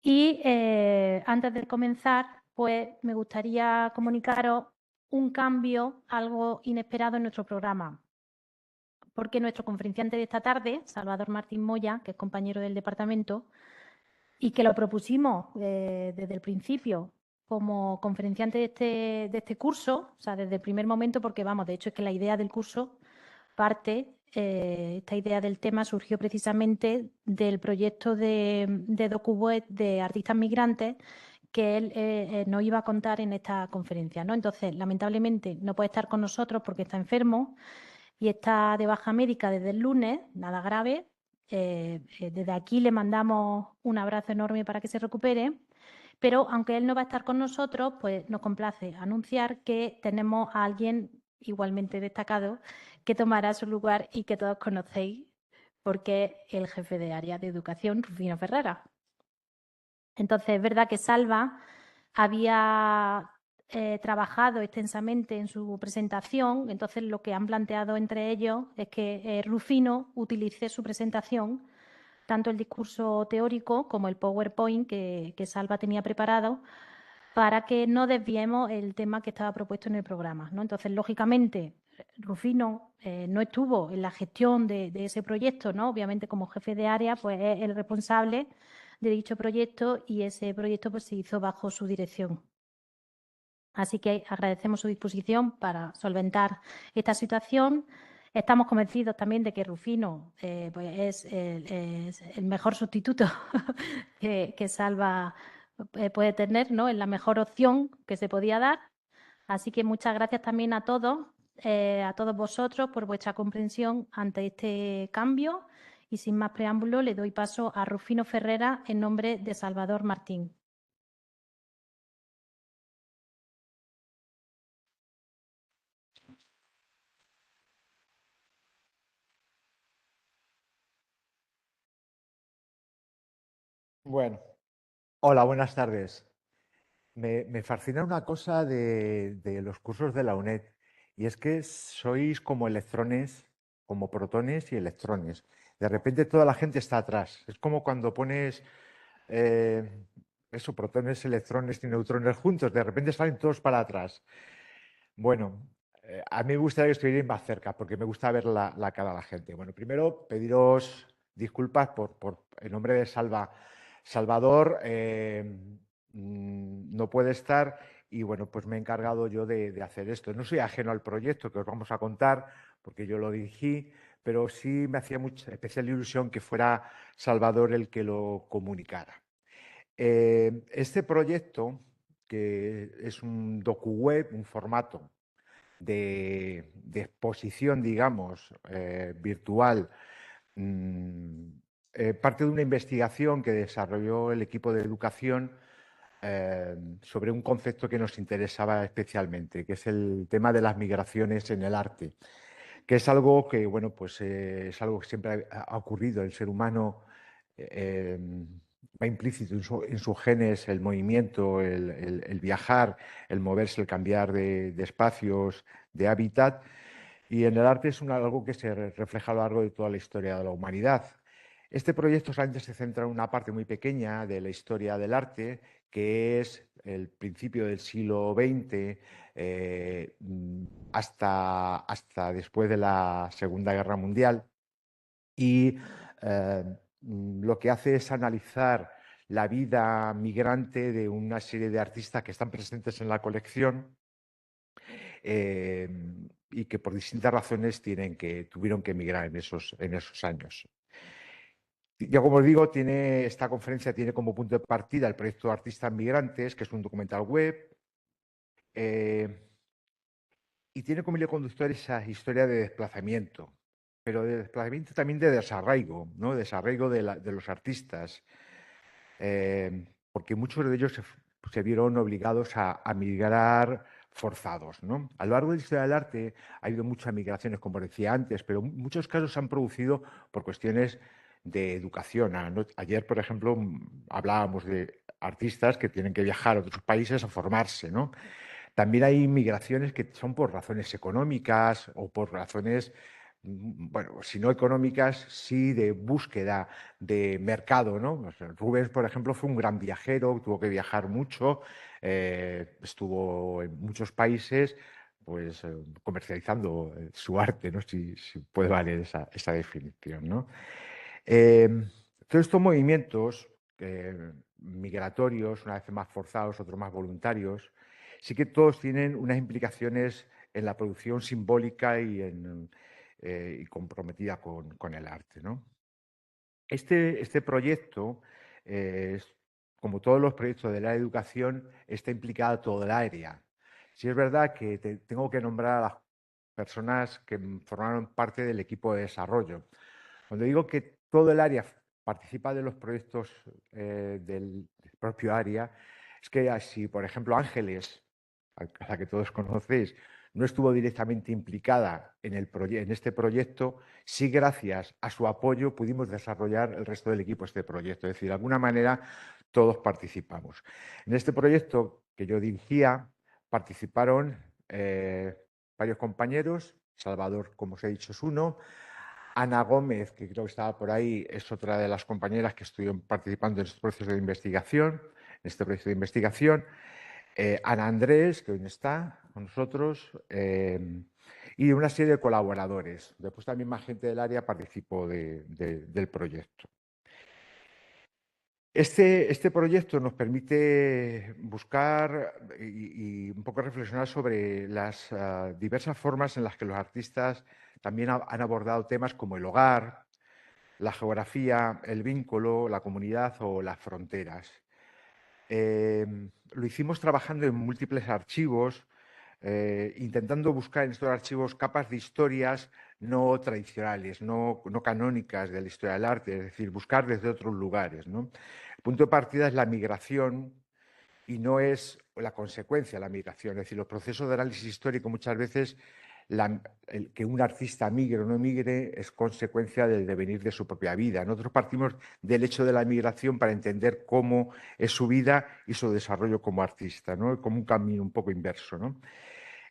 Y antes de comenzar, pues me gustaría comunicaros un cambio algo inesperado en nuestro programa, porque nuestro conferenciante de esta tarde, Salvador Martín Moya, que es compañero del departamento, y que lo propusimos desde el principio como conferenciante de este curso, o sea, desde el primer momento, porque vamos, de hecho es que la idea del curso esta idea del tema surgió precisamente del proyecto de DocuWeb de artistas migrantes que él nos iba a contar en esta conferencia, ¿no? Entonces, lamentablemente no puede estar con nosotros porque está enfermo y está de baja médica desde el lunes, nada grave. Desde aquí le mandamos un abrazo enorme para que se recupere, pero aunque él no va a estar con nosotros, pues nos complace anunciar que tenemos a alguien igualmente destacado que tomará su lugar y que todos conocéis, porque es el jefe de área de educación, Rufino Ferrara. Entonces, es verdad que Salva había trabajado extensamente en su presentación, entonces lo que han planteado entre ellos es que Rufino utilice su presentación, tanto el discurso teórico como el PowerPoint que Salva tenía preparado, para que no desviemos el tema que estaba propuesto en el programa, ¿no? Entonces, lógicamente, Rufino no estuvo en la gestión de ese proyecto, ¿no? Obviamente, como jefe de área, pues es el responsable de dicho proyecto y ese proyecto pues, se hizo bajo su dirección. Así que agradecemos su disposición para solventar esta situación. Estamos convencidos también de que Rufino pues es el mejor sustituto que Salva puede tener, ¿no? Es la mejor opción que se podía dar. Así que muchas gracias también a todos vosotros por vuestra comprensión ante este cambio. Y sin más preámbulo, le doy paso a Rufino Ferrera en nombre de Salvador Martín. Bueno, hola, buenas tardes. Me fascina una cosa de los cursos de la UNED y es que sois como electrones, como protones y electrones. De repente toda la gente está atrás. Es como cuando pones protones, electrones y neutrones juntos. De repente salen todos para atrás. Bueno, a mí me gustaría que estuvierais más cerca porque me gusta ver la cara de la gente. Bueno, primero pediros disculpas en nombre de Salvador. No puede estar y bueno, pues me he encargado yo de hacer esto. No soy ajeno al proyecto que os vamos a contar porque yo lo dirigí, pero sí me hacía mucha especial ilusión que fuera Salvador el que lo comunicara. Este proyecto, que es un DocuWeb, un formato de exposición, digamos, virtual, mm, parte de una investigación que desarrolló el equipo de educación sobre un concepto que nos interesaba especialmente, que es el tema de las migraciones en el arte, que es algo que, bueno, pues es algo que siempre ha ocurrido. El ser humano va implícito en sus genes el movimiento, el viajar, el moverse, el cambiar de espacios, de hábitat. Y en el arte es algo que se refleja a lo largo de toda la historia de la humanidad. Este proyecto solamente se centra en una parte muy pequeña de la historia del arte, que es el principio del siglo XX hasta después de la Segunda Guerra Mundial. Y eh, lo que hace es analizar la vida migrante de una serie de artistas que están presentes en la colección eh, y que por distintas razones tuvieron que emigrar en esos años. Ya como os digo, esta conferencia tiene como punto de partida el proyecto Artistas Migrantes, que es un documental web, y tiene como hilo conductor esa historia de desplazamiento, pero de desplazamiento también de desarraigo, ¿no? Desarraigo de los artistas, porque muchos de ellos se vieron obligados a migrar forzados, ¿no? A lo largo de la historia del arte ha habido muchas migraciones, como decía antes, pero muchos casos se han producido por cuestiones de educación. Ayer, por ejemplo, hablábamos de artistas que tienen que viajar a otros países a formarse, ¿no? También hay migraciones que son por razones económicas o por razones bueno, si no económicas, sí de búsqueda de mercado, ¿no? O sea, Rubens, por ejemplo, fue un gran viajero, tuvo que viajar mucho, estuvo en muchos países, pues comercializando su arte, ¿no? Si puede valer esa definición, ¿no? Eh, todos estos movimientos migratorios, una vez más forzados, otros más voluntarios, sí que todos tienen unas implicaciones en la producción simbólica y comprometida con el arte, ¿no? Este proyecto, como todos los proyectos de la educación, está implicada toda el área. Sí es verdad que tengo que nombrar a las personas que formaron parte del equipo de desarrollo. Cuando digo que todo el área participa de los proyectos del propio área, es que si, por ejemplo, Ángeles, a la que todos conocéis, no estuvo directamente implicada en este proyecto, sí gracias a su apoyo pudimos desarrollar el resto del equipo este proyecto. Es decir, de alguna manera todos participamos. En este proyecto que yo dirigía participaron varios compañeros, Salvador, como os he dicho, es uno, Ana Gómez, que creo que estaba por ahí, es otra de las compañeras que estuvieron participando en este proceso de investigación, Ana Andrés, que hoy no está con nosotros, y una serie de colaboradores. Después también más gente del área participó del proyecto. Este proyecto nos permite buscar y un poco reflexionar sobre las diversas formas en las que los artistas también han abordado temas como el hogar, la geografía, el vínculo, la comunidad o las fronteras. Lo hicimos trabajando en múltiples archivos, intentando buscar en estos archivos capas de historias no tradicionales, no canónicas de la historia del arte, es decir, buscar desde otros lugares, ¿no? El punto de partida es la migración y no es la consecuencia de la migración. Es decir, los procesos de análisis histórico muchas veces que un artista migre o no migre es consecuencia del devenir de su propia vida. Nosotros partimos del hecho de la migración para entender cómo es su vida y su desarrollo como artista, ¿no? Como un camino un poco inverso, ¿no?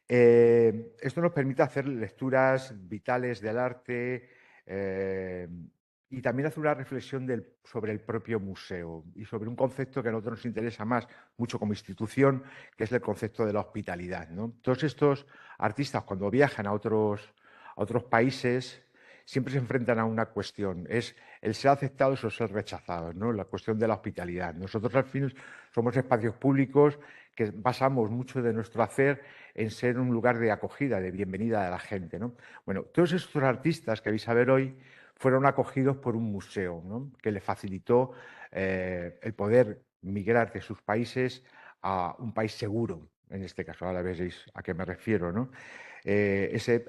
Esto nos permite hacer lecturas vitales del arte y también hacer una reflexión sobre el propio museo y sobre un concepto que a nosotros nos interesa más mucho como institución, que es el concepto de la hospitalidad, ¿no? Todos estos artistas, cuando viajan a otros países, siempre se enfrentan a una cuestión, es el ser aceptados o ser rechazados, ¿no? La cuestión de la hospitalidad. Nosotros al fin somos espacios públicos que basamos mucho de nuestro hacer en ser un lugar de acogida, de bienvenida de la gente, ¿no? Bueno, todos estos artistas que vais a ver hoy fueron acogidos por un museo, ¿no? Que les facilitó el poder migrar de sus países a un país seguro, en este caso, ahora veréis a qué me refiero, ¿no? Ese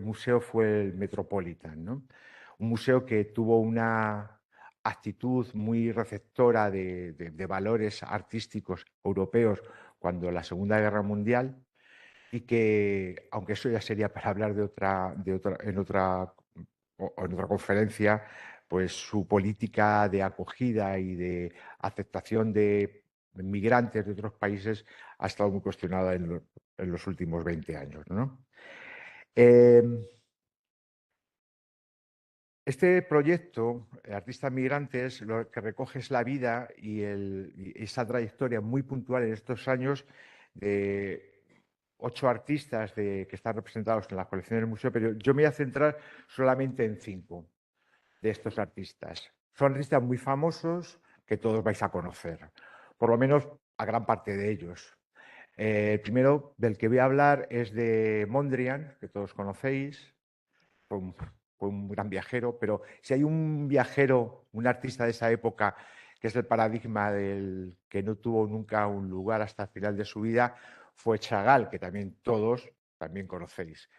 museo fue el Metropolitan, ¿no? Un museo que tuvo una actitud muy receptora de valores artísticos europeos cuando la Segunda Guerra Mundial y que, aunque eso ya sería para hablar en otra conferencia, pues su política de acogida y de aceptación de migrantes de otros países ha estado muy cuestionada en los últimos 20 años, ¿no? Eh, Este proyecto, Artistas Migrantes, lo que recoge es la vida y esa trayectoria muy puntual en estos años de 8 artistas que están representados en las colecciones del museo, pero yo me voy a centrar solamente en 5 de estos artistas. Son artistas muy famosos que todos vais a conocer, por lo menos a gran parte de ellos. El primero del que voy a hablar es de Mondrian, que todos conocéis, fue un gran viajero, pero si hay un viajero, un artista de esa época, que es el paradigma del que no tuvo nunca un lugar hasta el final de su vida, fue Chagall, que también todos también conocéis.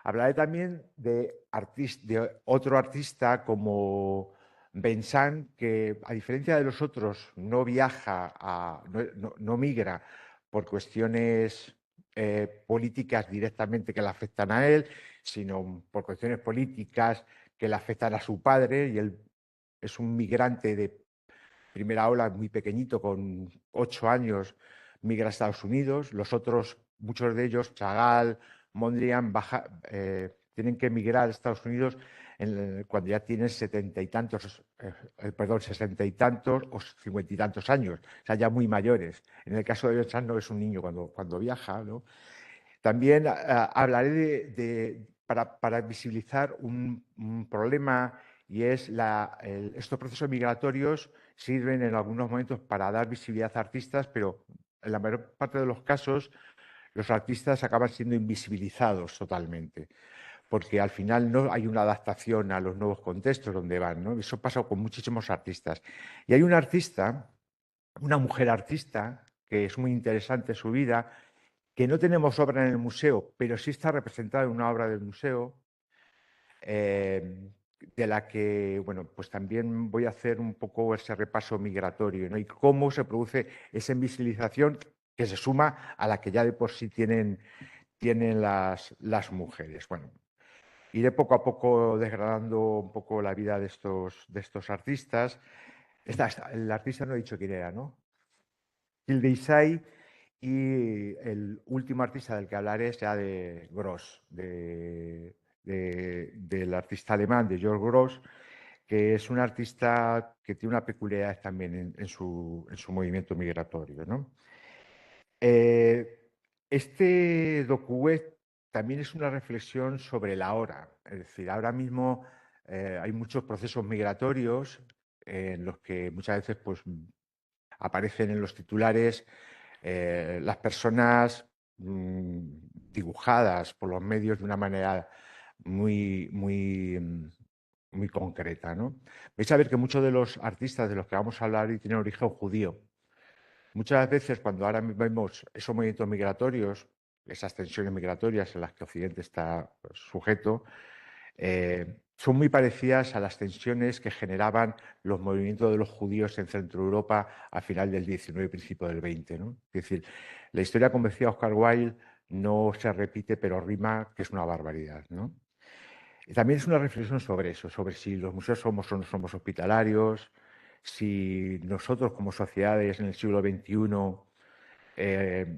Hablaré también de otro artista como Vincent, que a diferencia de los otros no viaja, no migra por cuestiones políticas directamente que le afectan a él, sino por cuestiones políticas que le afectan a su padre, y él es un migrante de primera ola muy pequeñito, con 8 años, migra a Estados Unidos. Los otros, muchos de ellos, Chagall, Mondrian, tienen que emigrar a Estados Unidos cuando ya tienen 70 y tantos, perdón, 60 y tantos o 50 y tantos años, o sea, ya muy mayores. En el caso de Ben Shahn no es un niño cuando viaja, ¿no? También hablaré para visibilizar un problema, y es estos procesos migratorios sirven en algunos momentos para dar visibilidad a artistas, pero en la mayor parte de los casos los artistas acaban siendo invisibilizados totalmente, porque al final no hay una adaptación a los nuevos contextos donde van, ¿no? Eso pasa con muchísimos artistas. Y hay un artista, una mujer artista, que es muy interesante su vida, que no tenemos obra en el museo, pero sí está representada en una obra del museo, de la que, bueno, pues también voy a hacer un poco ese repaso migratorio, ¿no? Y cómo se produce esa invisibilización que se suma a la que ya de por sí tienen las mujeres. Bueno, iré poco a poco desgranando un poco la vida de estos artistas. El artista no he dicho quién era, ¿no? Hilde Isai. Y el último artista del que hablaré será de Gross, del artista alemán, de Georg Gross, que es un artista que tiene una peculiaridad también en su movimiento migratorio, ¿no? Este docuweb también es una reflexión sobre la hora. Es decir, ahora mismo hay muchos procesos migratorios en los que muchas veces pues, aparecen en los titulares las personas dibujadas por los medios de una manera muy concreta, ¿no? Vais a ver que muchos de los artistas de los que vamos a hablar hoy tienen origen judío. Muchas veces cuando ahora vemos esos movimientos migratorios, esas tensiones migratorias en las que Occidente está sujeto, son muy parecidas a las tensiones que generaban los movimientos de los judíos en Centro Europa a final del XIX y principio del XX, ¿no? Es decir, la historia, como decía Oscar Wilde, no se repite, pero rima, que es una barbaridad, ¿no? Y también es una reflexión sobre eso, sobre si los museos somos o no somos hospitalarios, si nosotros como sociedades en el siglo XXI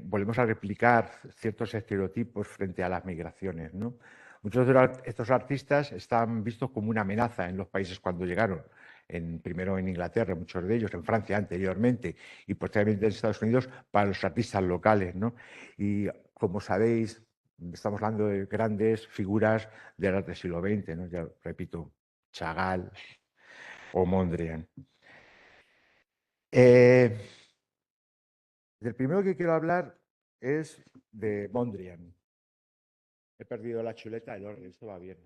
volvemos a replicar ciertos estereotipos frente a las migraciones, ¿no? Muchos de estos artistas están vistos como una amenaza en los países cuando llegaron, primero en Inglaterra, muchos de ellos, en Francia anteriormente y posteriormente en Estados Unidos, para los artistas locales, ¿no? Y como sabéis, estamos hablando de grandes figuras del arte del siglo XX, ¿no? Ya repito, Chagall o Mondrian. Del primero que quiero hablar es de Mondrian. He perdido la chuleta del orden, esto va bien.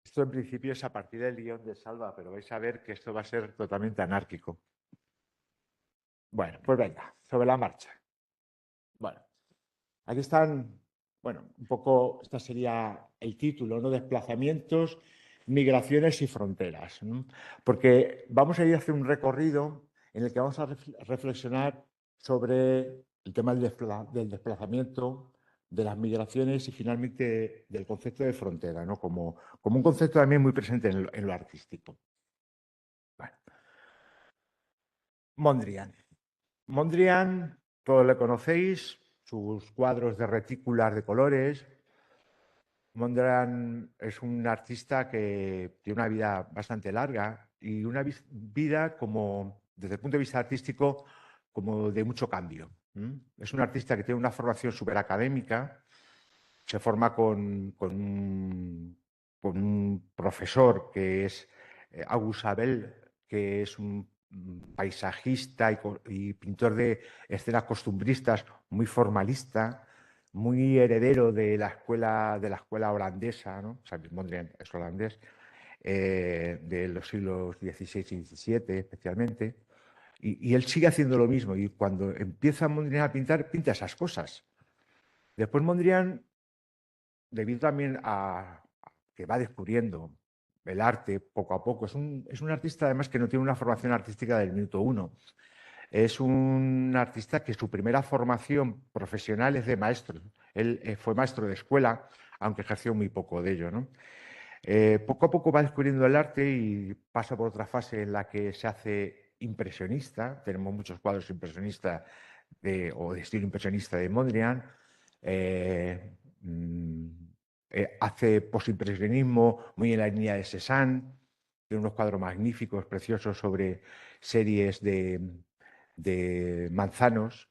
Esto en principio es a partir del guión de Salva, pero vais a ver que esto va a ser totalmente anárquico. Bueno, pues venga, sobre la marcha. Bueno, aquí están, bueno, un poco, este sería el título, ¿no? Desplazamientos, migraciones y fronteras, ¿no? Porque vamos a ir a hacer un recorrido en el que vamos a reflexionar sobre el tema del desplazamiento, de las migraciones y finalmente del concepto de frontera, ¿no? Como un concepto también muy presente en lo artístico. Bueno. Mondrian. Mondrian, todos le conocéis, sus cuadros de retículas de colores. Mondrian es un artista que tiene una vida bastante larga y una vida como, desde el punto de vista artístico, como de mucho cambio. Es un artista que tiene una formación súper académica, se forma con un profesor que es August Abel, que es un paisajista y pintor de escenas costumbristas muy formalista, muy heredero de la escuela holandesa, ¿no? O sea, Mondrian es holandés, de los siglos XVI y XVII especialmente. Y él sigue haciendo lo mismo. Y cuando empieza Mondrian a pintar, pinta esas cosas. Después Mondrian, debido también a que va descubriendo el arte poco a poco, es un artista además que no tiene una formación artística del minuto uno. Es un artista que su primera formación profesional es de maestro. Él fue maestro de escuela, aunque ejerció muy poco de ello, ¿no? Poco a poco va descubriendo el arte y pasa por otra fase en la que se hace impresionista. Tenemos muchos cuadros impresionistas o de estilo impresionista de Mondrian. hace postimpresionismo muy en la línea de Cézanne, tiene unos cuadros magníficos, preciosos sobre series de manzanos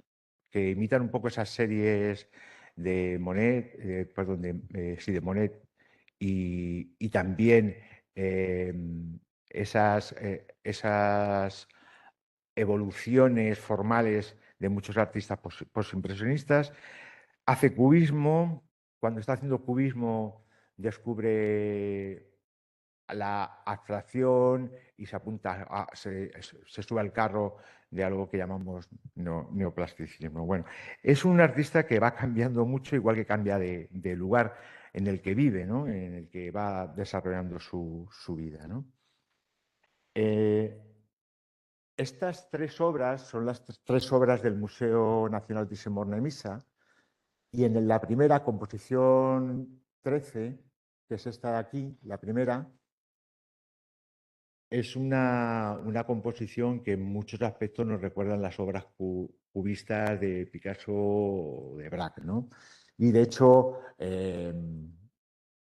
que imitan un poco esas series de Monet, perdón, sí, de Monet, y también eh, esas evoluciones formales de muchos artistas postimpresionistas. Hace cubismo. Cuando está haciendo cubismo descubre la abstracción y se apunta, se sube al carro de algo que llamamos neoplasticismo. Bueno, es un artista que va cambiando mucho, igual que cambia de lugar en el que vive, ¿no? En el que va desarrollando su vida, ¿no? Estas tres obras son las tres obras del Museo Nacional Thyssen-Bornemisza, y en la primera, composición 13, que es esta de aquí, la primera, es una composición que en muchos aspectos nos recuerdan las obras cubistas de Picasso o de Braque, ¿no? Y de hecho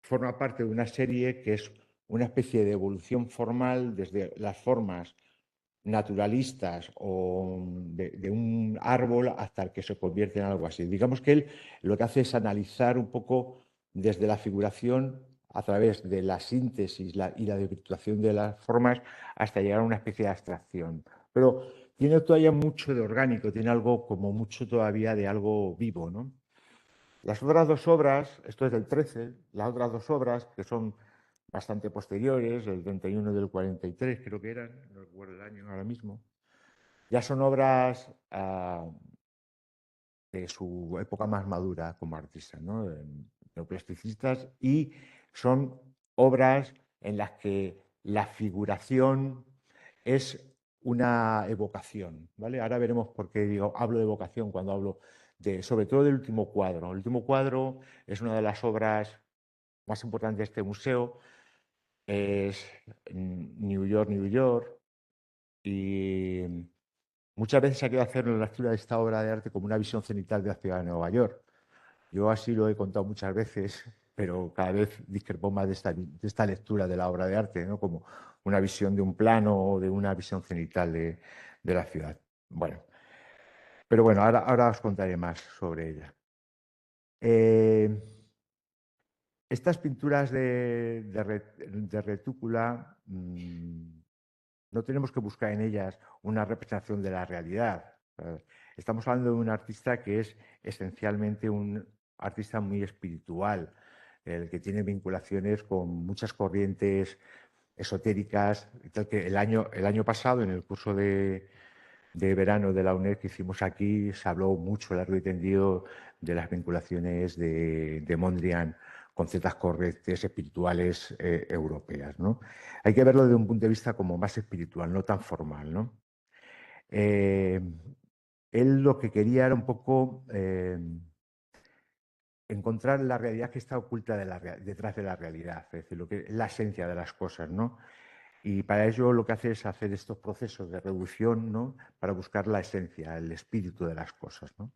forma parte de una serie que es una especie de evolución formal desde las formas naturalistas o de un árbol hasta el que se convierte en algo así. Digamos que él lo que hace es analizar un poco desde la figuración a través de la síntesis y la desvirtuación de las formas hasta llegar a una especie de abstracción. Pero tiene todavía mucho de orgánico, tiene algo como mucho todavía de algo vivo, ¿no? Las otras dos obras, esto es del 13, las otras dos obras, que son bastante posteriores, del 31 y del 43 creo que eran, no recuerdo el año ahora mismo, ya son obras de su época más madura como artista, ¿no? Neoplasticistas, y son obras en las que la figuración es una evocación, ¿vale? Ahora veremos por qué hablo de evocación cuando hablo sobre todo del último cuadro. El último cuadro es una de las obras más importantes de este museo, es New York, New York, y muchas veces se ha querido hacer la lectura de esta obra de arte como una visión cenital de la ciudad de Nueva York. Yo así lo he contado muchas veces, pero cada vez discrepo más de esta lectura de la obra de arte, ¿no? Como una visión de un plano o de una visión cenital de la ciudad. Bueno, pero bueno, ahora os contaré más sobre ella. Estas pinturas de retúcula, no tenemos que buscar en ellas una representación de la realidad. Estamos hablando de un artista que es esencialmente un artista muy espiritual, el que tiene vinculaciones con muchas corrientes esotéricas. Tal que el año pasado, en el curso de verano de la UNED que hicimos aquí, se habló mucho, largo y tendido, de las vinculaciones de Mondrian con ciertas corrientes espirituales europeas, ¿no? Hay que verlo desde un punto de vista como más espiritual, no tan formal, ¿no? Eh, Él lo que quería era un poco encontrar la realidad que está oculta detrás de la realidad, es decir, lo que es la esencia de las cosas, ¿no? Y para ello lo que hace es hacer estos procesos de reducción, ¿no? Para buscar la esencia, el espíritu de las cosas, ¿no?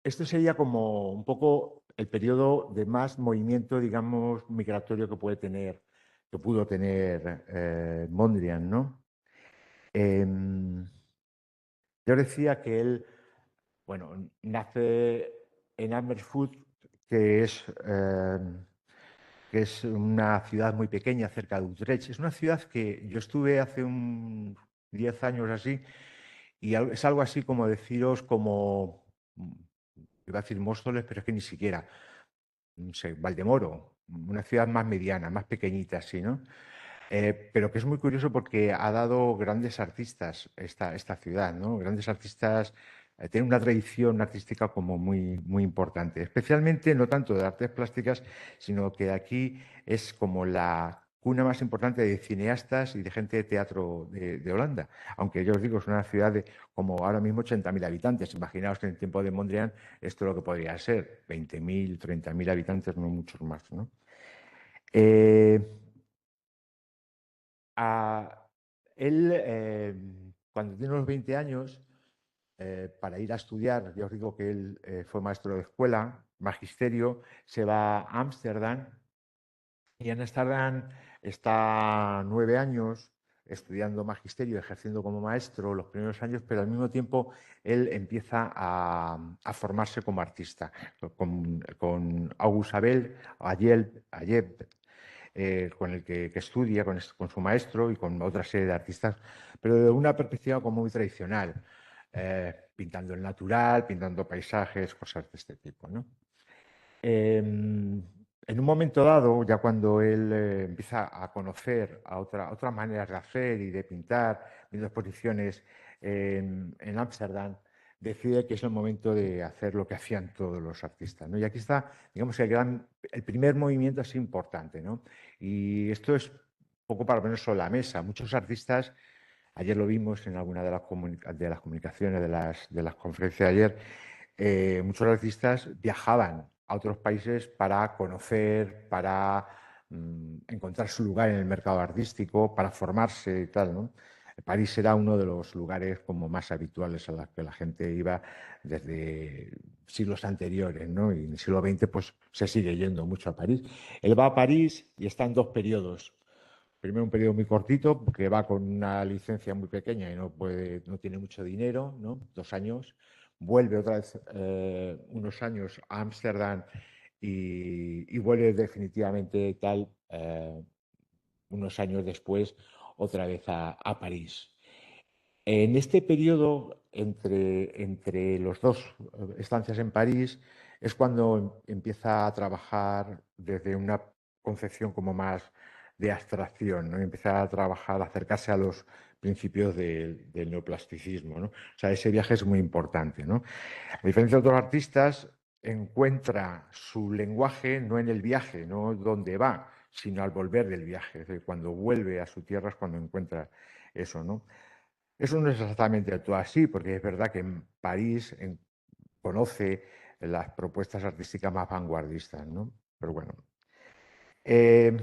Esto sería como un poco el periodo de más movimiento, digamos, migratorio que pudo tener Mondrian, ¿no? Yo decía que él, bueno, nace en Amersfoort, que es una ciudad muy pequeña cerca de Utrecht. Es una ciudad que yo estuve hace 10 años así, y es algo así como deciros como, iba a decir Móstoles, pero es que ni siquiera, no sé, Valdemoro, una ciudad más mediana, más pequeñita así, ¿no? Pero que es muy curioso porque ha dado grandes artistas esta ciudad, ¿no? Grandes artistas, tiene una tradición artística como muy, muy importante, especialmente no tanto de artes plásticas, sino que aquí es como la cuna más importante de cineastas y de gente de teatro de Holanda. Aunque yo os digo, es una ciudad de como ahora mismo 80.000 habitantes. Imaginaos que en el tiempo de Mondrian esto es lo que podría ser, 20.000, 30.000 habitantes, no muchos más, ¿no? Eh, Él, cuando tiene unos 20 años, para ir a estudiar, ya os digo que él fue maestro de escuela, magisterio, se va a Ámsterdam y en Ámsterdam está 9 años estudiando magisterio, ejerciendo como maestro los primeros años, pero al mismo tiempo él empieza a formarse como artista con August Abel, Ayeb, con el que estudia, con su maestro y con otra serie de artistas, pero de una perspectiva como muy tradicional, pintando el natural, pintando paisajes, cosas de este tipo, ¿no? En un momento dado, ya cuando él empieza a conocer otras maneras de hacer y de pintar, viendo exposiciones en Ámsterdam, decide que es el momento de hacer lo que hacían todos los artistas, ¿no? Y aquí está, digamos, el primer movimiento así importante, ¿no? Y esto es un poco para poner sobre la mesa. Muchos artistas, ayer lo vimos en alguna de las comunicaciones de las conferencias de ayer, muchos artistas viajaban a otros países para conocer, para encontrar su lugar en el mercado artístico, para formarse y tal, ¿no? París era uno de los lugares como más habituales a los que la gente iba desde siglos anteriores, ¿no? Y en el siglo XX pues se sigue yendo mucho a París. Él va a París y está en dos periodos. Primero un periodo muy cortito, que va con una licencia muy pequeña y no tiene mucho dinero, ¿no? 2 años. Vuelve otra vez unos años a Ámsterdam y vuelve definitivamente unos años después otra vez a París. En este periodo, entre los dos estancias en París, es cuando empieza a trabajar desde una concepción como más de abstracción, ¿no? Y empieza a trabajar, a acercarse a los principios del neoplasticismo, ¿no? O sea, ese viaje es muy importante, ¿no? A diferencia de otros artistas, encuentra su lenguaje no en el viaje, no donde va, sino al volver del viaje. Es decir, cuando vuelve a su tierra es cuando encuentra eso, ¿no? Eso no es exactamente todo así, porque es verdad que en París conoce las propuestas artísticas más vanguardistas, ¿no? Pero bueno. Eh,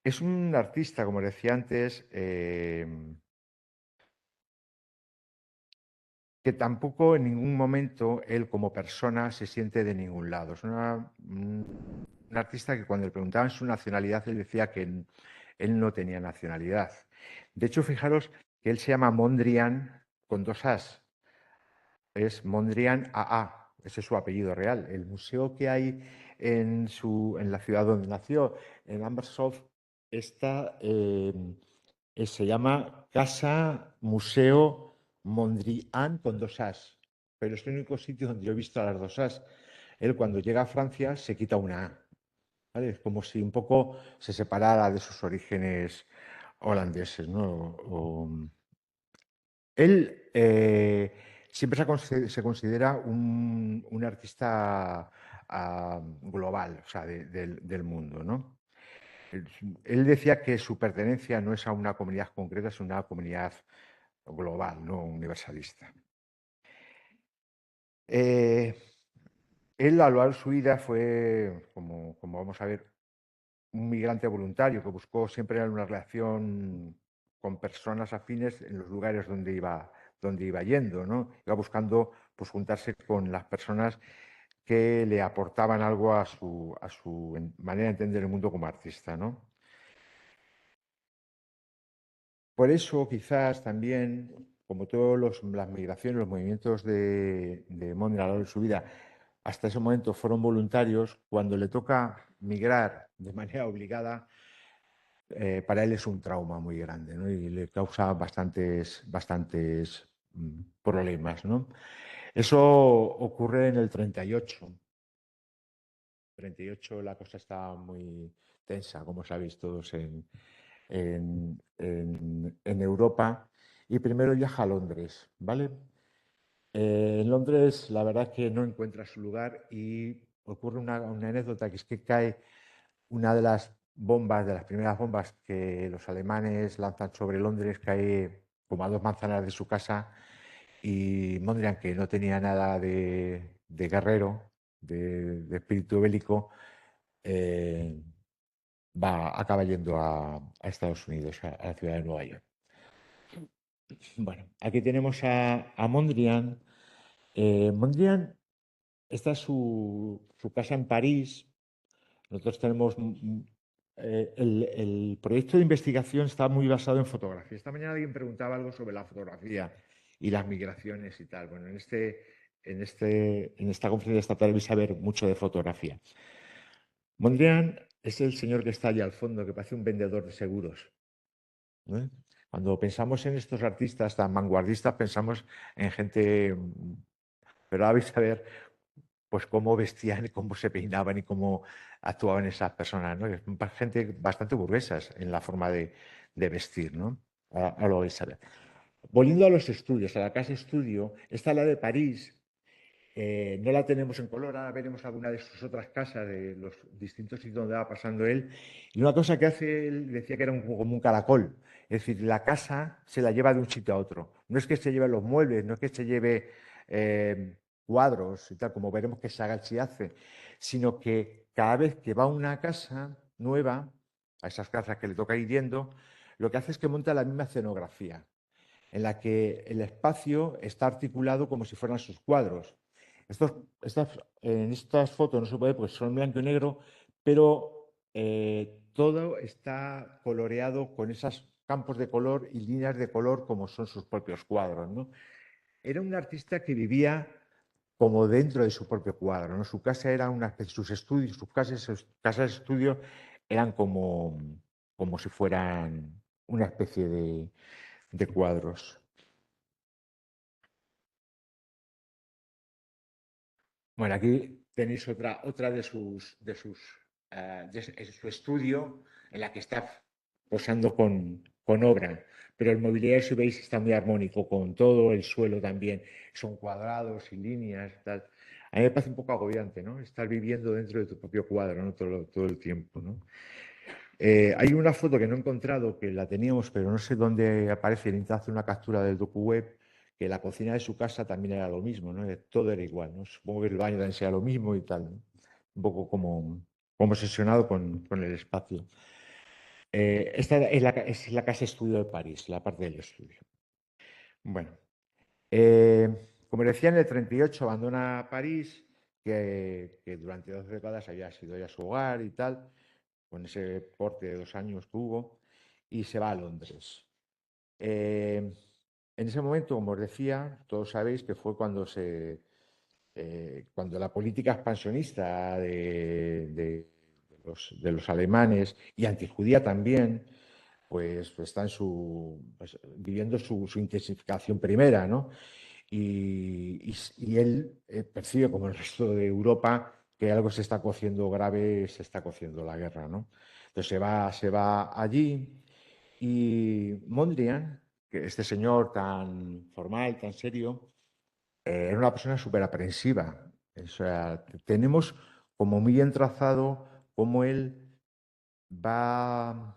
es un artista, como decía antes, que tampoco en ningún momento él como persona se siente de ningún lado. Es un artista que cuando le preguntaban su nacionalidad, él decía que él no tenía nacionalidad. De hecho, fijaros que él se llama Mondrian con dos as. Es Mondrian AA, ese es su apellido real. El museo que hay en la ciudad donde nació, en Ambershof, se llama Casa Museo Mondrian con dos as, pero es el único sitio donde yo he visto a las dos as. Él cuando llega a Francia se quita una A, ¿vale? Es como si un poco se separara de sus orígenes holandeses, ¿no? Él siempre se considera un artista global, o sea, del mundo, ¿no? Él, él decía que su pertenencia no es a una comunidad concreta, es una comunidad global, no universalista. Eh, Él a lo largo de su vida fue, como vamos a ver, un migrante voluntario que buscó siempre una relación con personas afines en los lugares donde iba yendo, ¿no? Iba buscando pues, juntarse con las personas que le aportaban algo a su manera de entender el mundo como artista, ¿no? Por eso, quizás también, como todas las migraciones, los movimientos de Mondrian a lo largo de su vida, hasta ese momento fueron voluntarios, cuando le toca migrar de manera obligada, para él es un trauma muy grande, ¿no? Y le causa bastantes problemas, ¿no? Eso ocurre en el 38. 38 la cosa está muy tensa, como sabéis todos en Europa. Y primero viaja a Londres, ¿vale? En Londres la verdad es que no encuentra su lugar y ocurre una anécdota que es que cae una de las bombas, de las primeras bombas que los alemanes lanzan sobre Londres, cae como a 2 manzanas de su casa y Mondrian, que no tenía nada de guerrero, de espíritu bélico, eh, acaba yendo a Estados Unidos, a la ciudad de Nueva York. Bueno, aquí tenemos a Mondrian. Mondrian, esta es su casa en París. Nosotros tenemos el proyecto de investigación está muy basado en fotografía. Esta mañana alguien preguntaba algo sobre la fotografía y las migraciones y tal. Bueno, en esta conferencia estatal vais a ver mucho de fotografía. Mondrian es el señor que está allá al fondo, que parece un vendedor de seguros, ¿no? Cuando pensamos en estos artistas tan vanguardistas, pensamos en gente, pero ahora vais a ver pues cómo vestían y cómo se peinaban y cómo actuaban esas personas, ¿no? Gente bastante burguesas en la forma de vestir, ¿no? Ahora lo vais a ver. Volviendo a los estudios, a la casa estudio, esta la de París, no la tenemos en color, ahora veremos alguna de sus otras casas, de los distintos sitios donde va pasando él. Y una cosa que hace él, decía que era como un caracol, es decir, la casa se la lleva de un sitio a otro. No es que se lleve los muebles, no es que se lleve cuadros y tal, como veremos que Sagatchi hace, sino que cada vez que va a una casa nueva, a esas casas que le toca ir yendo, lo que hace es que monta la misma escenografía, en la que el espacio está articulado como si fueran sus cuadros. En estas fotos no se puede porque son blanco y negro, pero todo está coloreado con esos campos de color y líneas de color como son sus propios cuadros, ¿no? Era un artista que vivía como dentro de su propio cuadro, ¿no? Su casa era una especie, sus estudios, sus casas de estudio eran como si fueran una especie de cuadros. Bueno, aquí tenéis otra de su estudio en la que está posando con obra, pero el mobiliario, si veis, está muy armónico con todo, el suelo también, son cuadrados y líneas, tal. A mí me parece un poco agobiante, ¿no? Estar viviendo dentro de tu propio cuadro, ¿no? Todo el tiempo, ¿no? Hay una foto que no he encontrado, que la teníamos, pero no sé dónde aparece, intenta hacer una captura del DocuWeb, que la cocina de su casa también era lo mismo, ¿no? Todo era igual, ¿no? Supongo que el baño también sea lo mismo y tal, ¿no? Un poco como obsesionado con el espacio. Esta es la casa estudio de París, la parte del estudio. Bueno, como decía, en el 38 abandona París, que durante 12 décadas había sido ya su hogar y tal, con ese porte de 2 años que hubo, y se va a Londres. En ese momento, como os decía, todos sabéis que fue cuando la política expansionista de los alemanes y antijudía también, pues está viviendo su intensificación primera, ¿no? Y él percibe, como el resto de Europa, que algo se está cociendo grave, se está cociendo la guerra, ¿no? Entonces se va allí y Mondrian, que este señor tan formal, tan serio, era una persona súper aprensiva. O sea, tenemos como muy bien trazado cómo él va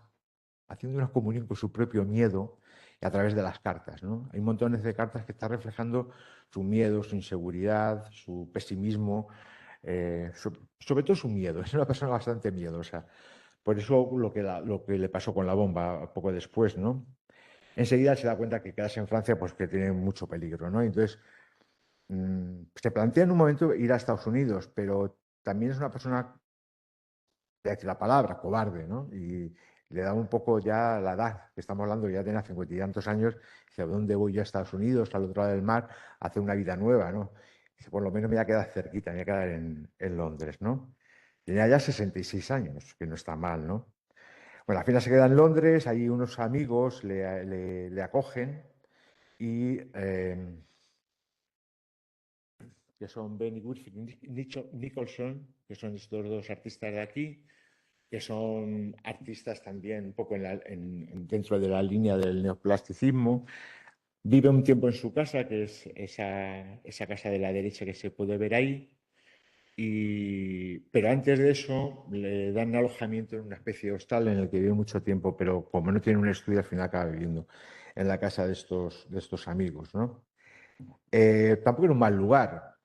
haciendo una comunión con su propio miedo y a través de las cartas, ¿no? Hay montones de cartas que están reflejando su miedo, su inseguridad, su pesimismo, sobre todo su miedo. Es una persona bastante miedosa. Por eso lo que le pasó con la bomba poco después, ¿no? Enseguida se da cuenta que quedarse en Francia, pues que tiene mucho peligro, ¿no? Entonces, se plantea en un momento ir a Estados Unidos, pero también es una persona, de decir la palabra, cobarde, ¿no? Y le da un poco ya la edad, que estamos hablando, ya tiene 50 y tantos años, dice, ¿a dónde voy yo a Estados Unidos, al otro lado del mar, a hacer una vida nueva, ¿no? Dice, por lo menos me voy a quedar cerquita, me voy a quedar en Londres, ¿no? Tenía ya 66 años, que no está mal, ¿no? Bueno, al final se queda en Londres, ahí unos amigos le acogen y que son Benny Wilfrid y Nicholson, que son estos dos artistas de aquí, que son artistas también un poco dentro de la línea del neoplasticismo. Vive un tiempo en su casa, que es esa casa de la derecha que se puede ver ahí, pero antes de eso le dan alojamiento en una especie de hostal en el que vive mucho tiempo, pero como no tiene un estudio, al final acaba viviendo en la casa de estos amigos, ¿no? Tampoco en un mal lugar.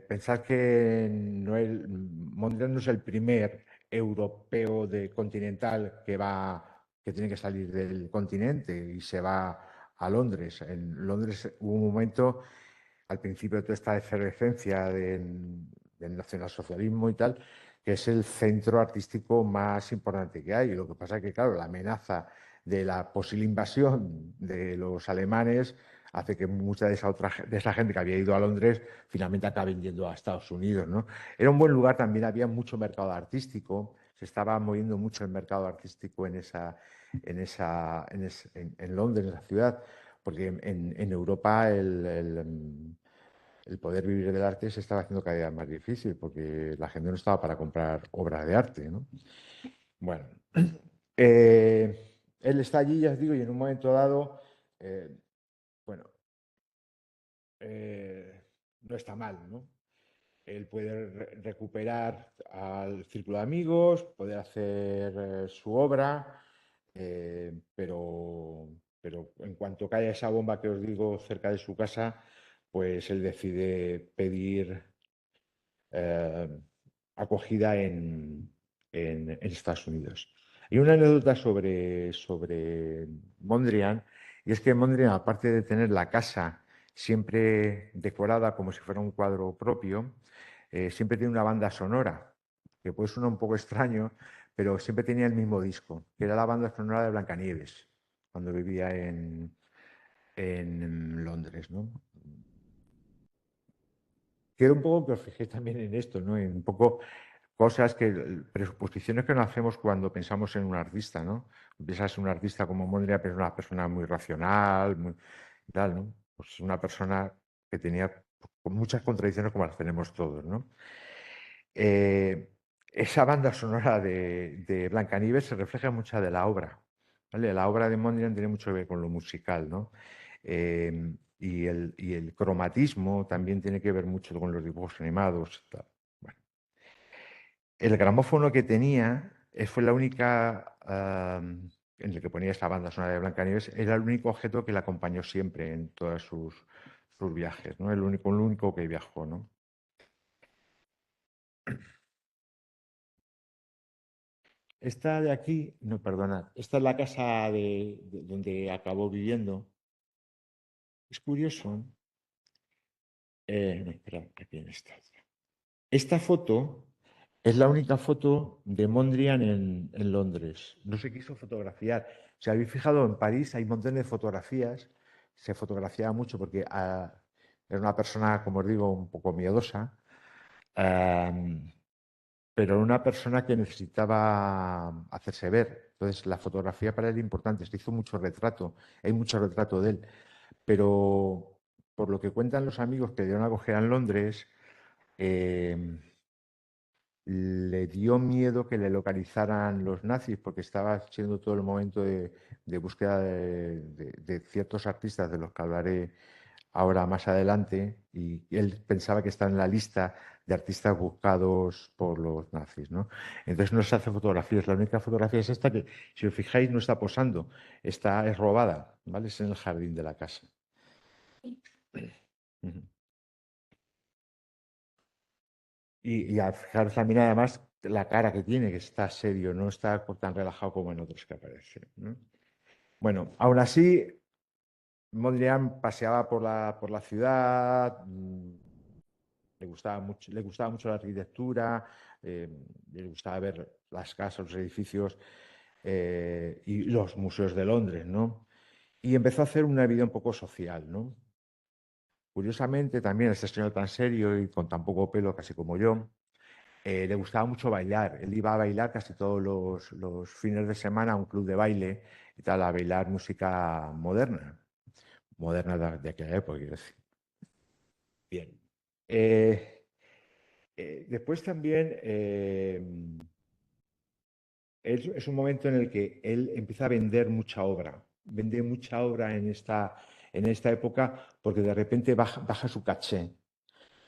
Pensad que Mondrian no es el primer europeo continental que tiene que salir del continente y se va a Londres. En Londres hubo un momento, al principio de toda esta efervescencia del nacionalsocialismo y tal, que es el centro artístico más importante que hay. Y lo que pasa es que, claro, la amenaza de la posible invasión de los alemanes hace que mucha de esa gente que había ido a Londres finalmente acaben yendo a Estados Unidos, ¿no? Era un buen lugar, también había mucho mercado artístico, se estaba moviendo mucho el mercado artístico en Londres, en la ciudad, porque en Europa el poder vivir del arte se estaba haciendo cada día más difícil, porque la gente no estaba para comprar obras de arte, ¿no? Bueno, él está allí, ya os digo, y en un momento dado, eh, bueno, no está mal, ¿no? Él puede recuperar al círculo de amigos, puede hacer su obra, pero en cuanto cae esa bomba que os digo cerca de su casa, pues él decide pedir eh, acogida en Estados Unidos. Y una anécdota sobre Mondrian, y es que Mondrian, aparte de tener la casa siempre decorada como si fuera un cuadro propio, siempre tiene una banda sonora, que puede sonar un poco extraño, pero siempre tenía el mismo disco, que era la banda sonora de Blancanieves, cuando vivía en Londres, ¿no? Quiero un poco que os fijéis también en esto, ¿no? En un poco cosas que, presuposiciones que no hacemos cuando pensamos en un artista, ¿no? Piensas en un artista como Mondrian, pero es una persona muy racional, muy tal, ¿no? Pues una persona que tenía con muchas contradicciones como las tenemos todos, ¿no? Esa banda sonora de Blancanieves se refleja en mucha de la obra, ¿vale? La obra de Mondrian tiene mucho que ver con lo musical, ¿no? Y el cromatismo también tiene que ver mucho con los dibujos animados y tal. Bueno, el gramófono que tenía fue la única, en el que ponía esta banda sonora de Blancanieves, era el único objeto que le acompañó siempre en todos sus viajes, ¿no? El único que viajó, ¿no? Esta de aquí, no, perdonad, esta es la casa donde acabó viviendo. Es curioso. No, espera, aquí está. Esta foto es la única foto de Mondrian en Londres. No se quiso fotografiar. Si habéis fijado, en París hay montones de fotografías. Se fotografiaba mucho porque era una persona, como os digo, un poco miedosa, pero era una persona que necesitaba hacerse ver. Entonces, la fotografía para él era importante. Se hizo mucho retrato. Hay mucho retrato de él. Pero por lo que cuentan los amigos que le dieron a coger en Londres, eh, le dio miedo que le localizaran los nazis porque estaba siendo todo el momento de búsqueda de ciertos artistas de los que hablaré ahora más adelante, y él pensaba que estaba en la lista de artistas buscados por los nazis, ¿no? Entonces no se hace fotografías. La única fotografía es esta que, si os fijáis, no está posando, es robada, ¿vale? Es en el jardín de la casa. Ujú. Y a fijaros también, además, la cara que tiene, que está serio, no está tan relajado como en otros que aparecen, ¿no? Bueno, aún así, Mondrian paseaba por la ciudad, le gustaba mucho la arquitectura, eh, le gustaba ver las casas, los edificios y los museos de Londres, ¿no? Y empezó a hacer una vida un poco social, ¿no? Curiosamente, también este señor tan serio y con tan poco pelo, casi como yo, le gustaba mucho bailar. Él iba a bailar casi todos los fines de semana a un club de baile y tal, a bailar música moderna de aquella época, quiero decir. Bien. Después también es un momento en el que él empieza a vender mucha obra. Vende mucha obra en esta época porque de repente baja su caché.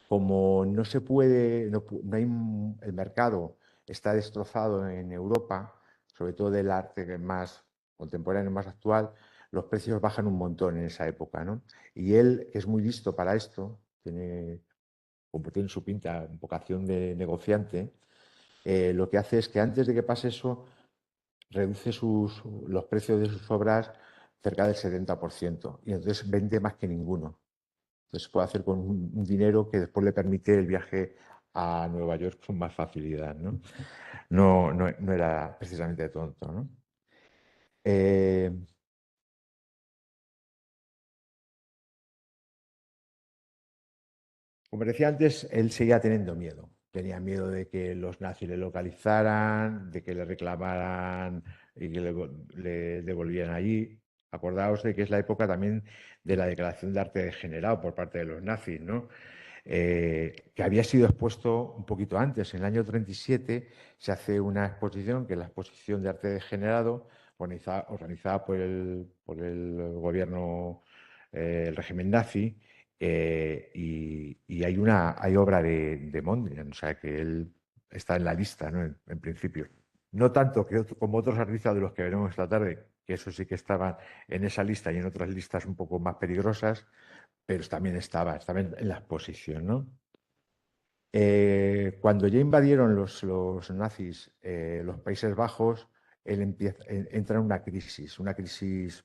Como no se puede, no hay, el mercado está destrozado en Europa, sobre todo del arte más contemporáneo, más actual, los precios bajan un montón en esa época, ¿no? Y él, que es muy listo para esto, como tiene su pinta, vocación de negociante, lo que hace es que antes de que pase eso, reduce los precios de sus obras cerca del 70%, y entonces vende más que ninguno. Entonces puede hacer con un dinero que después le permite el viaje a Nueva York con más facilidad, ¿no? No era precisamente tonto, ¿no? Eh, Como decía antes, él seguía teniendo miedo. Tenía miedo de que los nazis le localizaran, de que le reclamaran y que le devolvieran allí. Acordaos de que es la época también de la declaración de arte degenerado por parte de los nazis, ¿no? Que había sido expuesto un poquito antes. En el año 37 se hace una exposición, que es la exposición de arte degenerado, organizada por el gobierno, el régimen nazi, y hay obra de Mondrian, o sea que él está en la lista, ¿no? En principio. No tanto como otros artistas de los que veremos esta tarde, que eso sí que estaban en esa lista y en otras listas un poco más peligrosas, pero también estaba en la exposición, ¿no? Cuando ya invadieron los nazis los Países Bajos, él entra en una crisis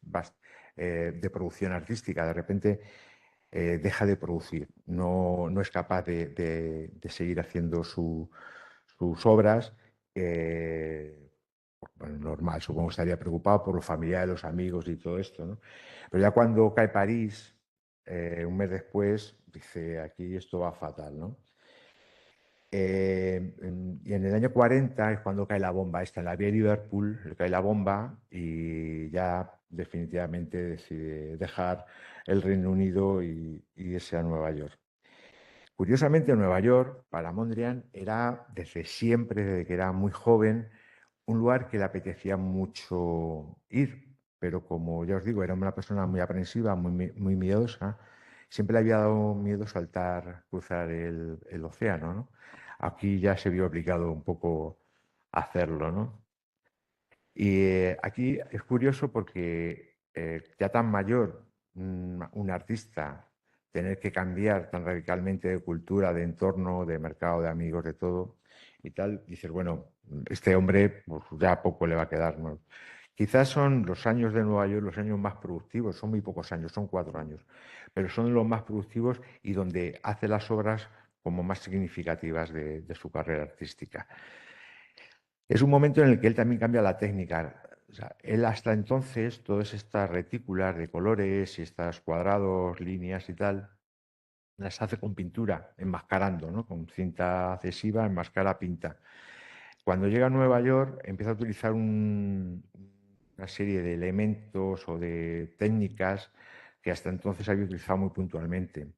de producción artística. De repente deja de producir, no es capaz de seguir haciendo sus obras. Bueno, normal, supongo que estaría preocupado por los familiares, los amigos y todo esto, ¿no? Pero ya cuando cae París, un mes después, dice, aquí esto va fatal, ¿no? Y en el año 40 es cuando cae la bomba esta, en la vía de Liverpool, le cae la bomba y ya definitivamente decide dejar el Reino Unido y irse a Nueva York. Curiosamente, Nueva York, para Mondrian, era desde siempre, desde que era muy joven, un lugar que le apetecía mucho ir, pero como ya os digo, era una persona muy aprensiva, muy miedosa, siempre le había dado miedo cruzar el océano, ¿no? Aquí ya se vio obligado un poco a hacerlo, ¿no? Y aquí es curioso porque ya tan mayor, un artista, tener que cambiar tan radicalmente de cultura, de entorno, de mercado, de amigos, de todo y tal, dices, bueno, este hombre pues, ya poco le va a quedar, ¿no? Quizás son los años de Nueva York los años más productivos, son muy pocos años, son 4 años, pero son los más productivos y donde hace las obras como más significativas de su carrera artística. Es un momento en el que él también cambia la técnica. O sea, él hasta entonces, todas estas retículas de colores y estos cuadrados, líneas y tal, las hace con pintura, enmascarando, ¿no? Con cinta adhesiva, enmascara, pinta. Cuando llega a Nueva York, empieza a utilizar una serie de elementos o de técnicas que hasta entonces había utilizado muy puntualmente,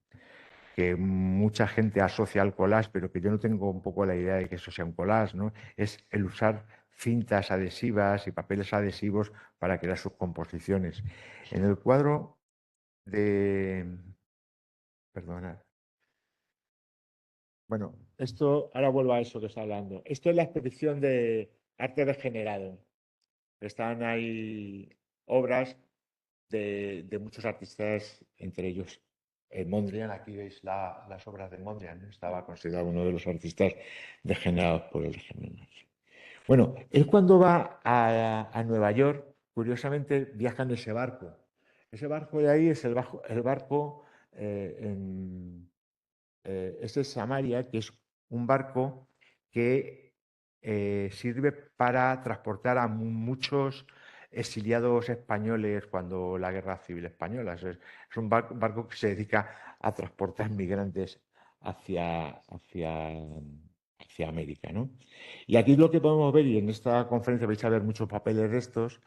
que mucha gente asocia al collage, pero que yo no tengo un poco la idea de que eso sea un collage, ¿no? Es el usar cintas adhesivas y papeles adhesivos para crear sus composiciones. En el cuadro de... Perdona. Bueno, esto, ahora vuelvo a eso que está hablando. Esto es la exposición de arte degenerado. Están ahí obras de muchos artistas, entre ellos Mondrian. Aquí veis las obras de Mondrian, ¿no? Estaba considerado uno de los artistas degenerados por el régimen. Bueno, él cuando va a Nueva York, curiosamente viaja en ese barco. Ese barco de ahí es el barco, ese Samaria, que es un barco que sirve para transportar a muchos exiliados españoles cuando la Guerra Civil Española. Es un barco que se dedica a transportar migrantes hacia América, ¿no? Y aquí lo que podemos ver, y en esta conferencia vais a ver muchos papeles de estos,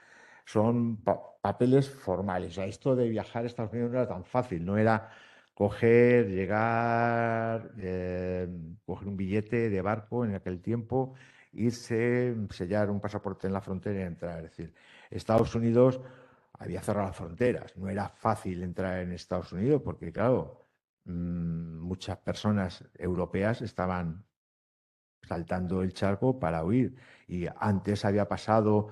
son papeles formales. O sea, esto de viajar a Estados Unidos no era tan fácil, no era coger, llegar, coger un billete de barco en aquel tiempo, irse, sellar un pasaporte en la frontera y entrar. Es decir, Estados Unidos había cerrado las fronteras, no era fácil entrar en Estados Unidos porque, claro, muchas personas europeas estaban saltando el charco para huir. Y antes había pasado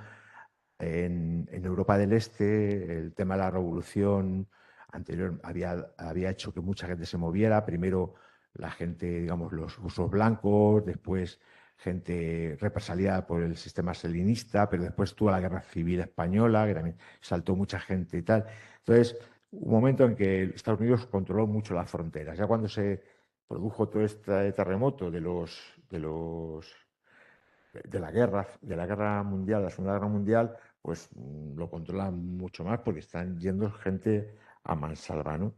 en Europa del Este el tema de la revolución anterior había hecho que mucha gente se moviera. Primero la gente, digamos, los rusos blancos, después gente represaliada por el sistema salinista, pero después tuvo la Guerra Civil Española, que también saltó mucha gente y tal. Entonces, un momento en que Estados Unidos controló mucho las fronteras. Ya cuando se produjo todo este terremoto de la guerra mundial, la Segunda Guerra Mundial, pues lo controlan mucho más porque están yendo gente a mansalva, ¿no?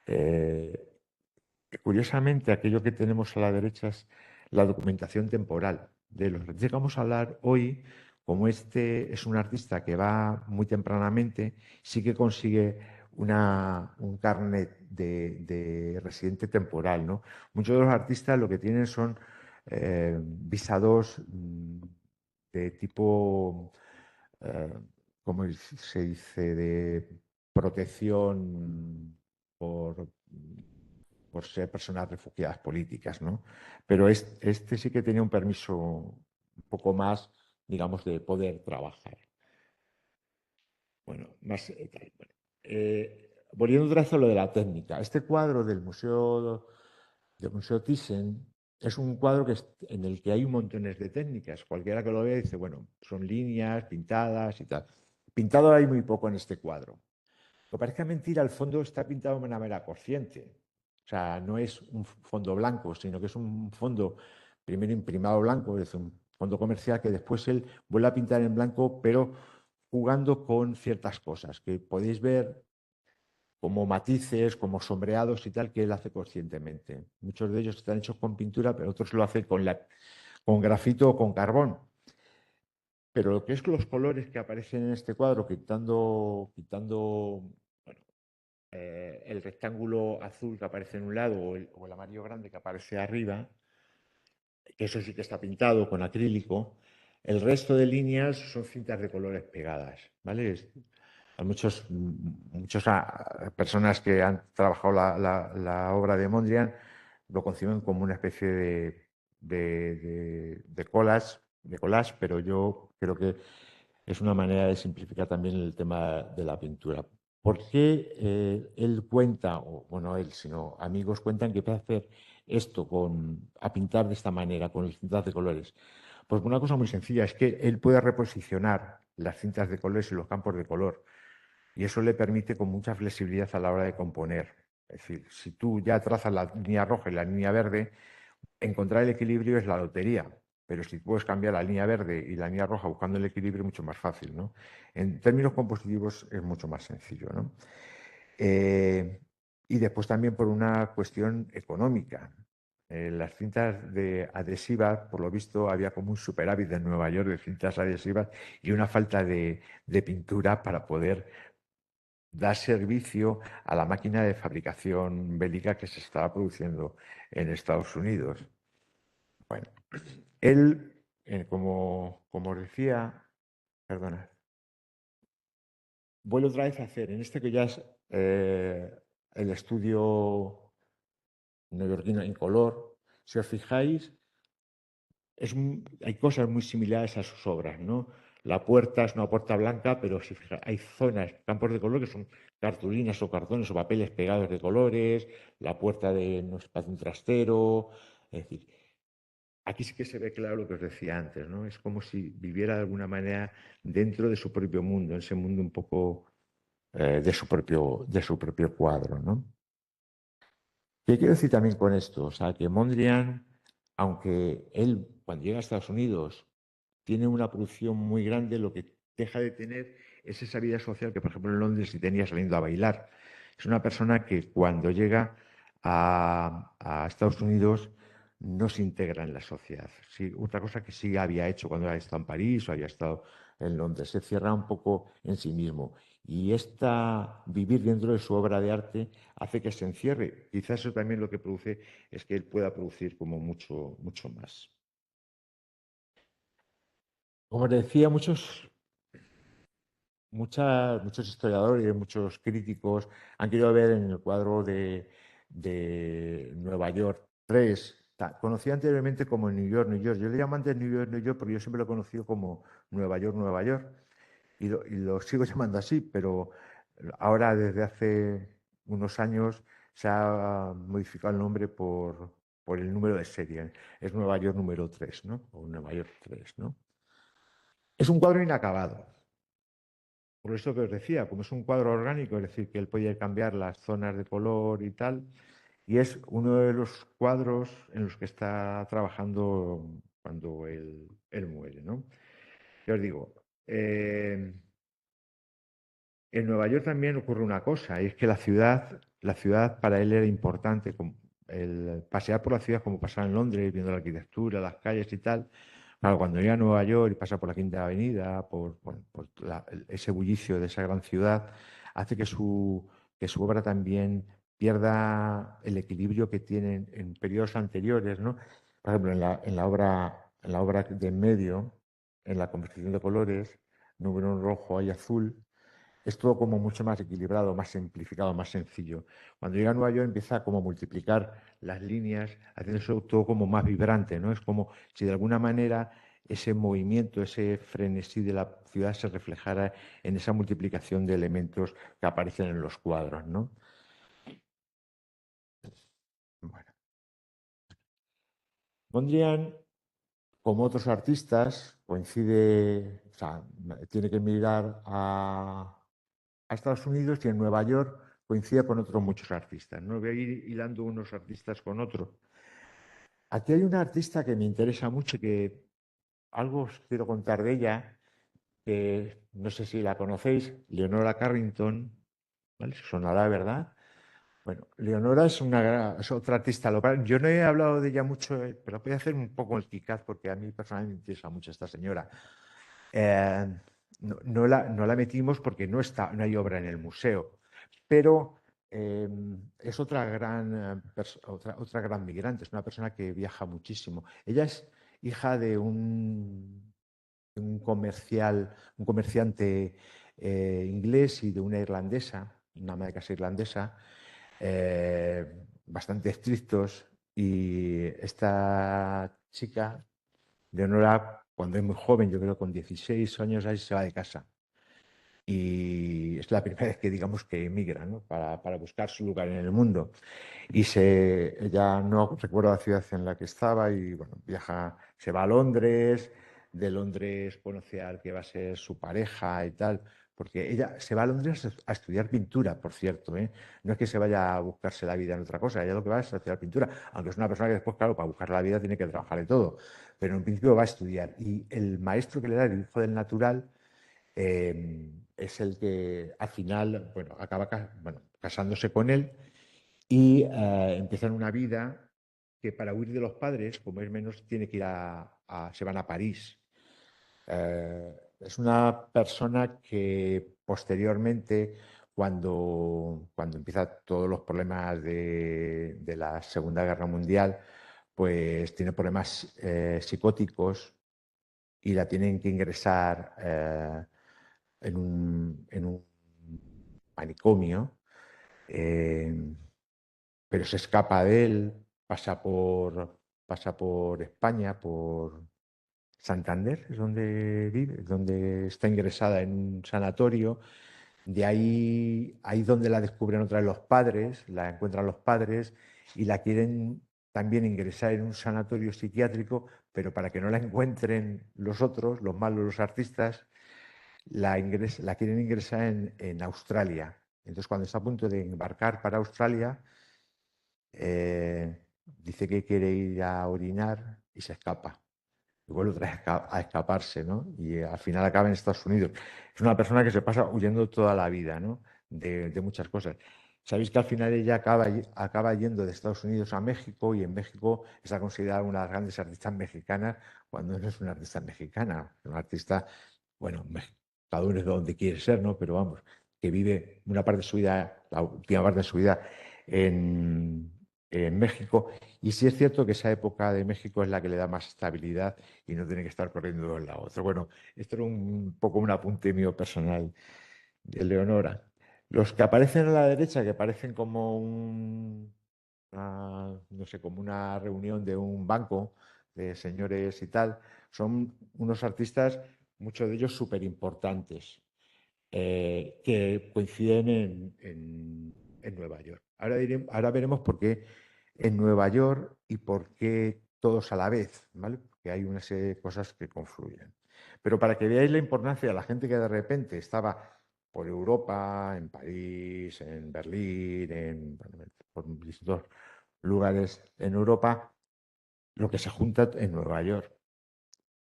Eh, Curiosamente, aquello que tenemos a la derecha es la documentación temporal de los artistas que vamos a hablar hoy. Como este es un artista que va muy tempranamente, sí que consigue un carnet de residente temporal, ¿no? Muchos de los artistas lo que tienen son visados de tipo, eh, ¿cómo se dice?, de protección por por ser personas refugiadas políticas, ¿no? Pero este sí que tenía un permiso un poco más, digamos, de poder trabajar. Bueno, más tal. Bueno, volviendo otra vez a lo de la técnica. Este cuadro del Museo Thyssen es un cuadro en el que hay un montones de técnicas. Cualquiera que lo vea dice, bueno, son líneas pintadas y tal. Pintado hay muy poco en este cuadro. Que parezca mentira, el fondo está pintado de una manera consciente. O sea, no es un fondo blanco, sino que es un fondo primero imprimado blanco, es un fondo comercial que después él vuelve a pintar en blanco, pero jugando con ciertas cosas que podéis ver como matices, como sombreados y tal, que él hace conscientemente. Muchos de ellos están hechos con pintura, pero otros lo hacen con grafito o con carbón. Pero lo que es los colores que aparecen en este cuadro, quitando el rectángulo azul que aparece en un lado o el amarillo grande que aparece arriba, que eso sí que está pintado con acrílico, el resto de líneas son cintas de colores pegadas, ¿vale? Hay muchas personas que han trabajado la obra de Mondrian lo conciben como una especie de collage, pero yo creo que es una manera de simplificar también el tema de la pintura. ¿Por qué él cuenta, o bueno, él, sino amigos cuentan que puede hacer esto a pintar de esta manera, con cintas de colores? Pues una cosa muy sencilla, es que él puede reposicionar las cintas de colores y los campos de color, y eso le permite con mucha flexibilidad a la hora de componer. Es decir, si tú ya trazas la línea roja y la línea verde, encontrar el equilibrio es la lotería, pero si puedes cambiar la línea verde y la línea roja buscando el equilibrio es mucho más fácil, ¿no? En términos compositivos es mucho más sencillo, ¿no? Eh, y después también por una cuestión económica. Las cintas adhesivas, por lo visto, había como un superávit en Nueva York de cintas adhesivas y una falta de pintura para poder dar servicio a la máquina de fabricación bélica que se estaba produciendo en Estados Unidos. Bueno, él, como os decía, perdona, vuelvo otra vez a hacer, en este que ya es el estudio neoyorquino en color, si os fijáis, hay cosas muy similares a sus obras, ¿no? La puerta es una puerta blanca, pero si fijáis, hay zonas, campos de color que son cartulinas o cartones o papeles pegados de colores, la puerta de no sé, un trastero, es decir, aquí sí que se ve claro lo que os decía antes, ¿no? Es como si viviera de alguna manera dentro de su propio mundo, ese mundo un poco de su propio cuadro, ¿no? ¿Qué quiero decir también con esto? O sea, que Mondrian, aunque él cuando llega a Estados Unidos tiene una producción muy grande, lo que deja de tener es esa vida social que, por ejemplo, en Londres sí tenía saliendo a bailar. Es una persona que cuando llega a Estados Unidos no se integra en la sociedad. Sí, otra cosa que sí había hecho cuando había estado en París o había estado en Londres, se cierra un poco en sí mismo. Y vivir dentro de su obra de arte hace que se encierre. Quizás eso también lo que produce es que él pueda producir como mucho, mucho más. Como te decía, muchos historiadores, muchos críticos han querido ver en el cuadro de Nueva York 3. Conocido anteriormente como New York, New York. Yo le llamo antes New York, New York, porque yo siempre lo he conocido como Nueva York, Nueva York. Y lo sigo llamando así, pero ahora desde hace unos años se ha modificado el nombre por el número de serie. Es Nueva York número 3, ¿no? O Nueva York 3, ¿no? Es un cuadro inacabado. Por eso que os decía, como es un cuadro orgánico, es decir, que él podía cambiar las zonas de color y tal, y es uno de los cuadros en los que está trabajando cuando él muere, ¿no? Yo os digo, en Nueva York también ocurre una cosa, y es que la ciudad para él era importante, el pasear por la ciudad como pasar en Londres, viendo la arquitectura, las calles y tal. Claro, cuando llega a Nueva York y pasa por la Quinta Avenida, por ese bullicio de esa gran ciudad, hace que su obra también pierda el equilibrio que tiene en periodos anteriores, ¿no? Por ejemplo, en la obra de en medio, en la composición de colores, número rojo y azul, es todo como mucho más equilibrado, más simplificado, más sencillo. Cuando llega a Nueva York empieza como a multiplicar las líneas, haciendo eso todo como más vibrante, ¿no? Es como si de alguna manera ese movimiento, ese frenesí de la ciudad se reflejara en esa multiplicación de elementos que aparecen en los cuadros, ¿no? Bueno. Mondrian, como otros artistas, coincide, o sea, tiene que mirar a Estados Unidos y en Nueva York coincide con otros muchos artistas. No voy a ir hilando unos artistas con otros. Aquí hay una artista que me interesa mucho, que algo os quiero contar de ella, que no sé si la conocéis, Leonora Carrington, ¿vale? Sonará, ¿verdad? Bueno, Leonora es otra artista local. Yo no he hablado de ella mucho, pero voy a hacer un poco el kicaz porque a mí personalmente me interesa mucho esta señora. Eh, no la metimos porque no hay obra en el museo, pero es otra gran migrante, es una persona que viaja muchísimo. Ella es hija de un comerciante inglés y de una irlandesa, una ama de casa irlandesa, bastante estrictos, y esta chica, Leonora, cuando es muy joven, yo creo con 16 años, ahí se va de casa. Y es la primera vez que digamos que emigra, ¿no? Para buscar su lugar en el mundo. Ella no recuerda la ciudad en la que estaba y bueno, viaja, se va a Londres, de Londres conoce al que va a ser su pareja y tal, porque ella se va a Londres a estudiar pintura, por cierto, ¿eh? No es que se vaya a buscarse la vida en otra cosa, ella lo que va es a estudiar pintura, aunque es una persona que después, claro, para buscar la vida tiene que trabajar de todo, pero en principio va a estudiar. Y el maestro que le da el dibujo del natural es el que al final, bueno, acaba casándose con él y empiezan una vida que para huir de los padres, como es menos, tiene que ir se van a París. Es una persona que posteriormente, cuando empiezan todos los problemas de la Segunda Guerra Mundial, pues tiene problemas psicóticos y la tienen que ingresar en un manicomio, eh, pero se escapa de él, pasa por España, por Santander, es donde vive, donde está ingresada en un sanatorio. De ahí donde la descubren otra vez los padres, la encuentran los padres y la quieren también ingresar en un sanatorio psiquiátrico, pero para que no la encuentren los otros, los malos, los artistas, la quieren ingresar en Australia. Entonces, cuando está a punto de embarcar para Australia, dice que quiere ir a orinar y se escapa. Y vuelve otra vez a escaparse, ¿no? Y al final acaba en Estados Unidos. Es una persona que se pasa huyendo toda la vida, ¿no? De muchas cosas. Sabéis que al final ella acaba yendo de Estados Unidos a México y en México está considerada una de las grandes artistas mexicanas cuando no es una artista mexicana, es una artista, bueno, cada uno es donde quiere ser, ¿no? Pero vamos, que vive una parte de su vida, la última parte de su vida en México. Y sí es cierto que esa época de México es la que le da más estabilidad y no tiene que estar corriendo de un lado a otro. Bueno, esto era un poco un apunte mío personal de Leonora. Los que aparecen a la derecha, que parecen como no sé, como una reunión de un banco de señores y tal, son unos artistas, muchos de ellos súper importantes, que coinciden en Nueva York. Ahora veremos por qué en Nueva York y por qué todos a la vez, ¿vale? Porque hay una serie de cosas que confluyen. Pero para que veáis la importancia de la gente que de repente estaba por Europa, en París, en Berlín, bueno, por distintos lugares en Europa, lo que se junta en Nueva York.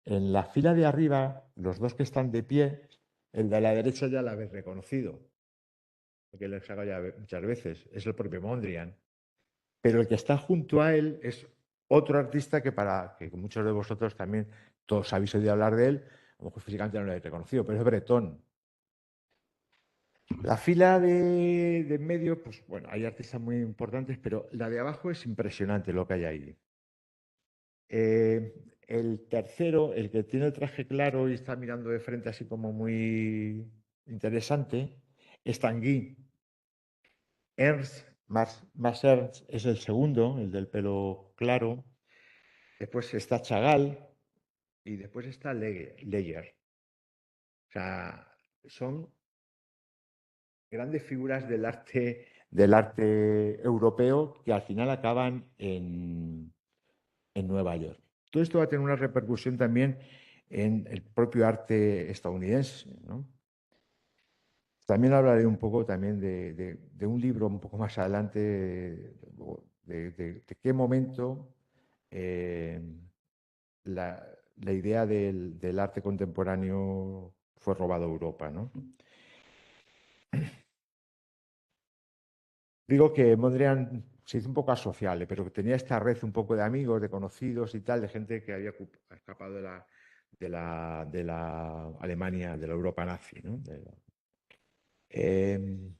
En la fila de arriba, los dos que están de pie, el de la derecha ya lo habéis reconocido, porque lo he sacado ya muchas veces, es el propio Mondrian. Pero el que está junto a él es otro artista que muchos de vosotros también, todos habéis oído hablar de él, a lo mejor físicamente no lo habéis reconocido, pero es Breton. La fila de en medio, pues bueno, hay artistas muy importantes, pero la de abajo es impresionante lo que hay ahí. El tercero, el que tiene el traje claro y está mirando de frente así como muy interesante, es Tanguy. Ernst, más Ernst es el segundo, el del pelo claro. Después está Chagall y después está Leyer. O sea, son grandes figuras del arte europeo que al final acaban en Nueva York. Todo esto va a tener una repercusión también en el propio arte estadounidense, ¿no? También hablaré un poco también de un libro un poco más adelante, de qué momento eh, la idea del arte contemporáneo fue robado a Europa, ¿no? Digo que Mondrian se hizo un poco asociable, pero que tenía esta red un poco de amigos, de conocidos y tal, de gente que había escapado de la Alemania, de la Europa nazi, ¿no? Eh,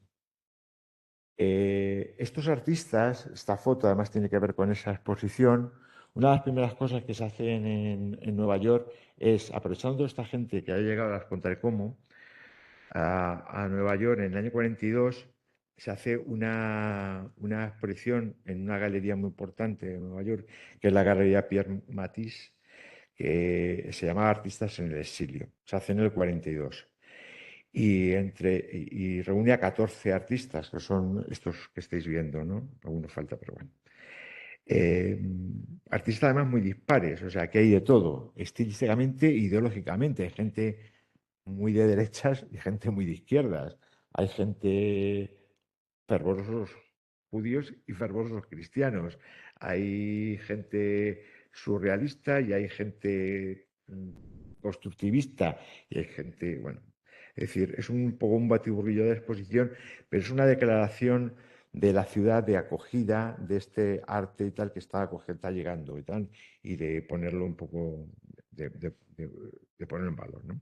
estos artistas, esta foto además tiene que ver con esa exposición. Una de las primeras cosas que se hacen en Nueva York es, aprovechando esta gente que ha llegado, a las contaré cómo, a Nueva York en el año 42, se hace una exposición en una galería muy importante de Nueva York, que es la Galería Pierre Matisse, que se llama Artistas en el Exilio. Se hace en el 42 y reúne a 14 artistas, que son estos que estáis viendo, ¿no? Algunos falta, pero bueno. Eh, Artistas además muy dispares, o sea, que hay de todo, estilísticamente e ideológicamente. Hay gente muy de derechas y gente muy de izquierdas. Hay gente fervorosos judíos y fervorosos cristianos. Hay gente surrealista y hay gente constructivista y hay gente, bueno, es decir, es un poco un batiburrillo de exposición, pero es una declaración de la ciudad de acogida de este arte y tal que está llegando y tal, y de ponerlo un poco, de ponerlo en valor, ¿no?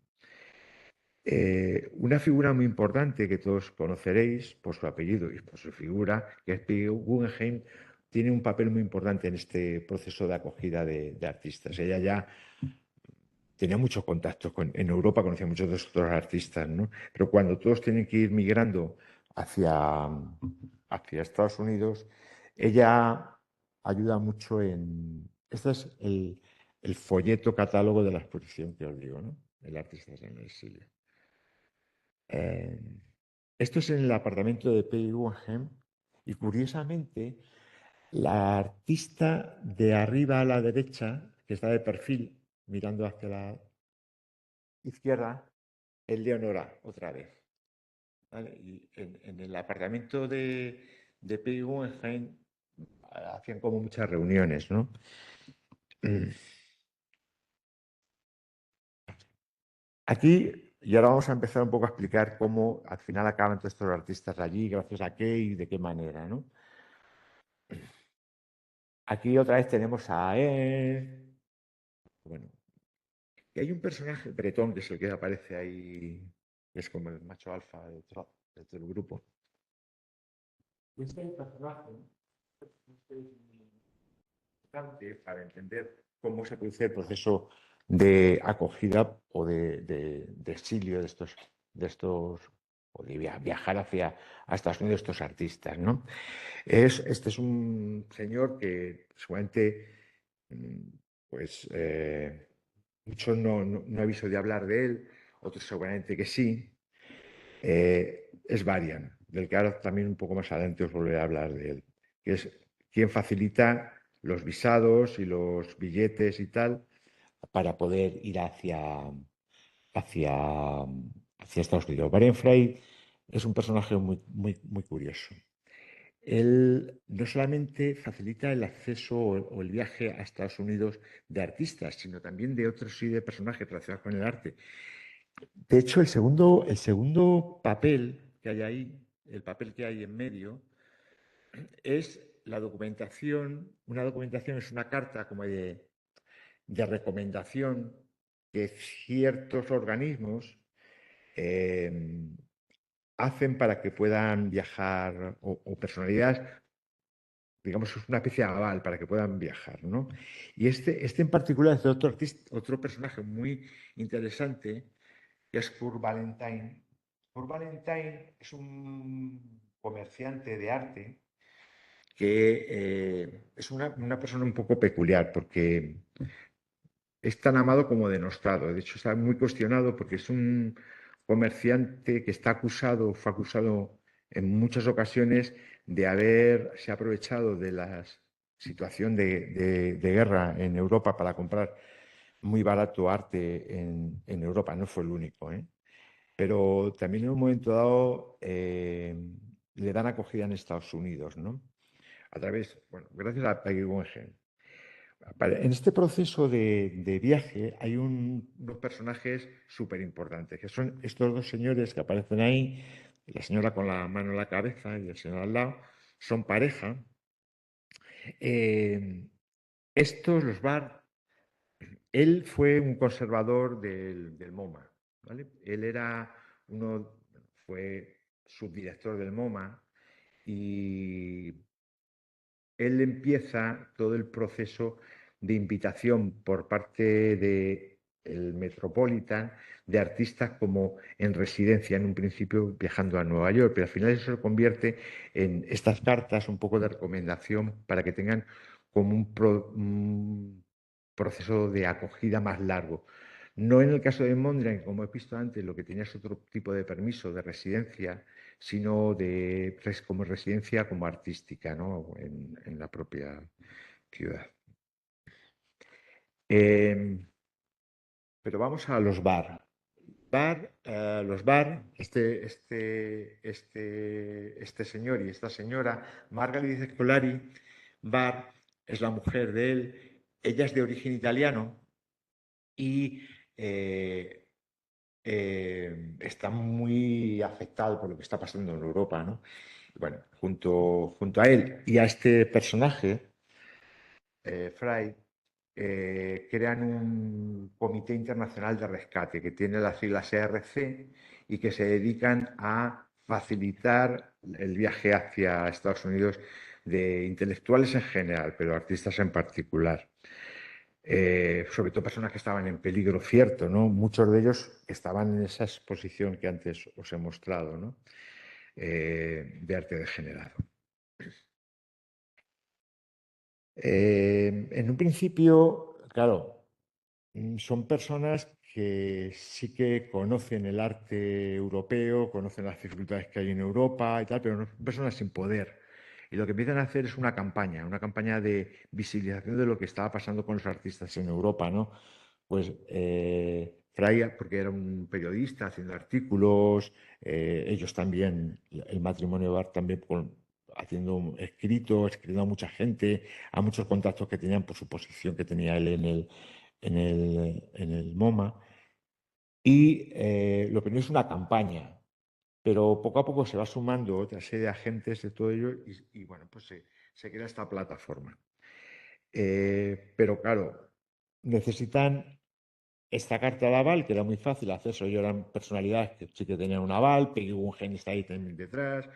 Una figura muy importante que todos conoceréis por su apellido y por su figura, que es Peggy Guggenheim, tiene un papel muy importante en este proceso de acogida de artistas. Ella ya tenía muchos contactos en Europa, conocía muchos de estos artistas, ¿no? Pero cuando todos tienen que ir migrando hacia Estados Unidos, ella ayuda mucho en... Este es el folleto catálogo de la exposición que os digo, ¿no? El artista en el exilio. Eh, Esto es en el apartamento de Peggy Guggenheim y curiosamente la artista de arriba a la derecha, que está de perfil mirando hacia la izquierda, es Leonora otra vez. ¿Vale? Y en el apartamento de Peggy Guggenheim hacían como muchas reuniones, ¿no? Aquí, y ahora vamos a empezar un poco a explicar cómo al final acaban todos estos artistas allí, gracias a qué y de qué manera, ¿no? Aquí otra vez tenemos a él. Bueno, y hay un personaje, Bretón, que es el que aparece ahí, que es como el macho alfa de todo el grupo. Y este personaje importante para entender cómo se produce el proceso de acogida o de exilio de estos o de viajar a Estados Unidos estos artistas, ¿no? Este es un señor que seguramente, mm, pues, muchos no habéis oído hablar de él, otros seguramente que sí. Es Varian, del que ahora también un poco más adelante os volveré a hablar de él, que es quien facilita los visados y los billetes y tal para poder ir hacia, hacia Estados Unidos. Barenfeld es un personaje muy curioso. Él no solamente facilita el acceso o el viaje a Estados Unidos de artistas, sino también de otros sí de personajes relacionados con el arte. De hecho, el segundo papel que hay ahí, el papel que hay en medio, es la documentación. Una documentación es una carta como de recomendación que ciertos organismos eh, hacen para que puedan viajar o personalidades, digamos, es una especie de aval para que puedan viajar, ¿no? Y este en particular es de otro artista, otro personaje muy interesante, que es Kurt Valentine. Kurt Valentine es un comerciante de arte que es una persona un poco peculiar porque es tan amado como denostado. De hecho, está muy cuestionado porque es un comerciante que está acusado, fue acusado en muchas ocasiones de haberse aprovechado de la situación de guerra en Europa para comprar muy barato arte en Europa. No fue el único, ¿eh? Pero también en un momento dado le dan acogida en Estados Unidos, ¿no? A través, bueno, gracias a Peggy Guggenheim. En este proceso de viaje hay unos personajes súper importantes, que son estos dos señores que aparecen ahí, la señora con la mano en la cabeza y el señor al lado, son pareja. Eh, Estos, los Bar, él fue un conservador del MoMA, ¿vale? Él era fue subdirector del MoMA y él empieza todo el proceso de invitación por parte del Metropolitan de artistas como en residencia, en un principio viajando a Nueva York, pero al final eso se convierte en estas cartas un poco de recomendación para que tengan como un proceso de acogida más largo. No en el caso de Mondrian, como he visto antes, lo que tenía es otro tipo de permiso de residencia, sino como residencia como artística, ¿no? En la propia ciudad. Eh, pero vamos a los bar. Los bar, este señor y esta señora, Margaret Scolari, Bar es la mujer de él, ella es de origen italiano y está muy afectado por lo que está pasando en Europa, ¿no? Bueno, junto a él y a este personaje, Fry, crean un comité internacional de rescate que tiene las siglas ERC y que se dedican a facilitar el viaje hacia Estados Unidos de intelectuales en general, pero artistas en particular. Sobre todo personas que estaban en peligro cierto, ¿no? Muchos de ellos estaban en esa exposición que antes os he mostrado, ¿no? De arte degenerado. En un principio, claro, son personas que sí que conocen el arte europeo, conocen las dificultades que hay en Europa y tal, pero no son personas sin poder. Y lo que empiezan a hacer es una campaña de visibilización de lo que estaba pasando con los artistas en Europa, ¿no? Pues Fraia, porque era un periodista haciendo artículos, ellos también, el matrimonio Bar también haciendo escribiendo a mucha gente, a muchos contactos que tenían por su posición que tenía él en el MoMA. Y lo que no es una campaña, pero poco a poco se va sumando otra serie de agentes de todo ello y bueno, pues se crea esta plataforma. Pero claro, necesitan esta carta de aval, que era muy fácil acceso. Yo eran personalidades que sí que tenían un aval, Peggy Guggenheim está ahí también detrás,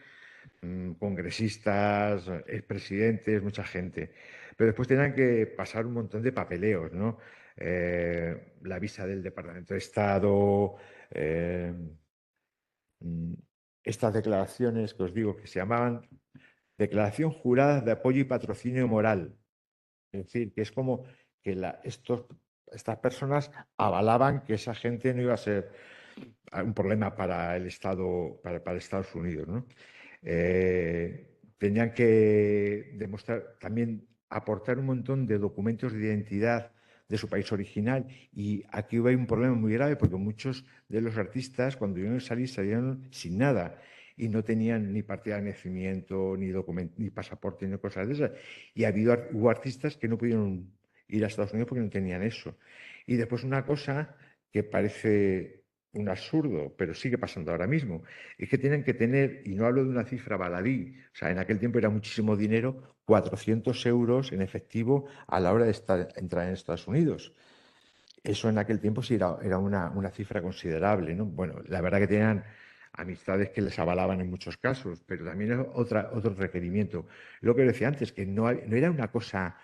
congresistas, expresidentes, mucha gente. Pero después tenían que pasar un montón de papeleos, ¿no? La visa del Departamento de Estado, mm, estas declaraciones que os digo que se llamaban declaración jurada de apoyo y patrocinio moral. Es decir, que es como que estas personas avalaban que esa gente no iba a ser un problema para el Estado, para Estados Unidos, ¿no? tenían que demostrar, también aportar un montón de documentos de identidad de su país original. Y aquí hubo un problema muy grave porque muchos de los artistas, cuando iban a salir, salieron sin nada y no tenían ni partida de nacimiento, ni pasaporte, ni cosas de esas. Y hubo artistas que no pudieron ir a Estados Unidos porque no tenían eso. Y después una cosa que parece un absurdo, pero sigue pasando ahora mismo, es que tienen que tener, y no hablo de una cifra baladí, o sea, en aquel tiempo era muchísimo dinero, 400 euros en efectivo a la hora de entrar en Estados Unidos. Eso en aquel tiempo sí era una cifra considerable, ¿no? Bueno, la verdad que tenían amistades que les avalaban en muchos casos, pero también es otro requerimiento. Lo que decía antes, que no era una cosa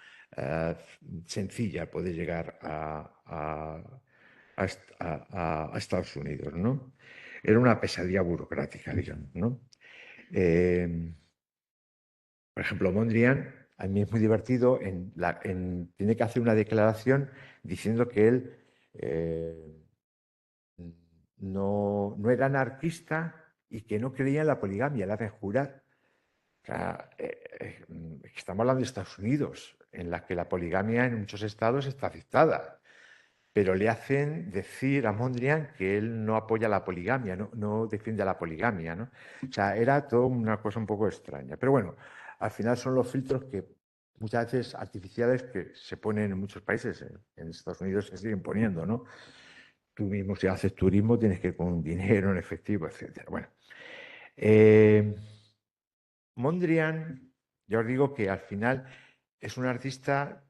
sencilla poder llegar a Estados Unidos, ¿no? Era una pesadilla burocrática, digamos, ¿no? Por ejemplo, Mondrian, a mí es muy divertido, tiene que hacer una declaración diciendo que él no era anarquista y que no creía en la poligamia, la hacen jurar. O sea, estamos hablando de Estados Unidos, en la que la poligamia en muchos estados está aceptada, pero le hacen decir a Mondrian que él no apoya la poligamia, no defiende la poligamia, ¿no? O sea, era todo una cosa un poco extraña. Pero bueno, al final son los filtros que muchas veces artificiales que se ponen en muchos países, en Estados Unidos se siguen poniendo, ¿no? Tú mismo si haces turismo tienes que ir con dinero en efectivo, etcétera. Bueno, Mondrian, ya os digo que al final es un artista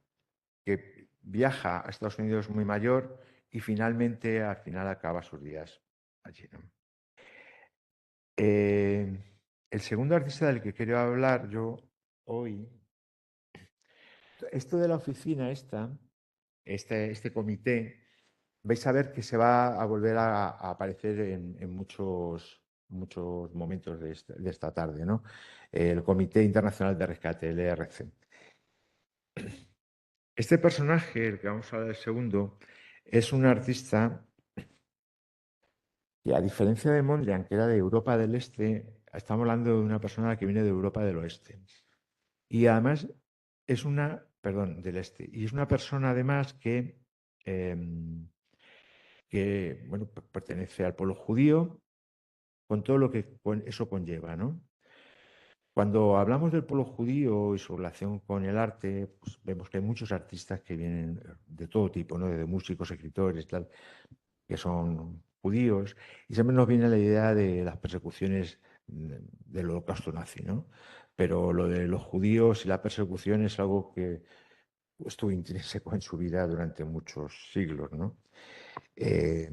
que viaja a Estados Unidos muy mayor y finalmente al final acaba sus días allí, ¿no? El segundo artista del que quiero hablar yo hoy, esto de la oficina este comité, vais a ver que se va a volver a aparecer en muchos momentos de esta tarde, ¿no? El Comité Internacional de Rescate, el ERC. Este personaje, el que vamos a hablar el segundo, es un artista que, a diferencia de Mondrian, que era de Europa del Este, estamos hablando de una persona que viene de Europa del Oeste. Y además del Este. Y es una persona además que bueno, pertenece al pueblo judío, con todo lo que eso conlleva, ¿no? Cuando hablamos del pueblo judío y su relación con el arte, pues vemos que hay muchos artistas que vienen de todo tipo, ¿no? De músicos, escritores, tal, que son judíos, y siempre nos viene la idea de las persecuciones del holocausto nazi, ¿no? Pero lo de los judíos y la persecución es algo que estuvo intrínseco en su vida durante muchos siglos, ¿no? Eh,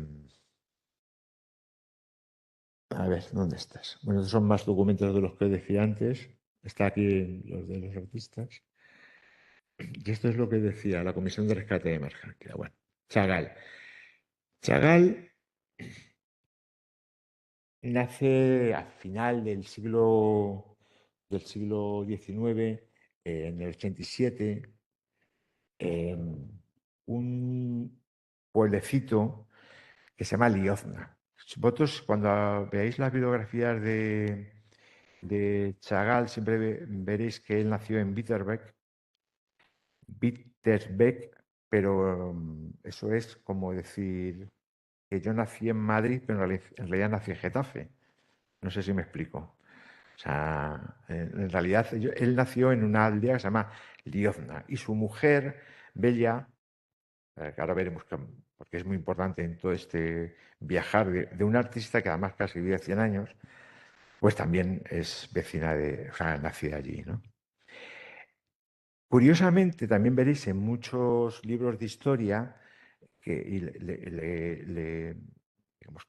a ver, ¿dónde estás? Bueno, estos son más documentos de los que decía antes. Está aquí los de los artistas. Y esto es lo que decía la Comisión de Rescate de Emergencia. Bueno, Chagall. Chagall nace al final del siglo XIX, en el 87, en un pueblecito que se llama Liozna. Vosotros, cuando veáis las biografías de Chagall, siempre veréis que él nació en Bitterbeck, pero eso es como decir que yo nací en Madrid, pero en realidad nací en Getafe. No sé si me explico. O sea, en realidad él nació en una aldea que se llama Liozna y su mujer, Bella, que ahora veremos porque es muy importante en todo este viajar de un artista que además casi vive 100 años, pues también es vecina o sea, nacida allí, ¿no? Curiosamente, también veréis en muchos libros de historia y digamos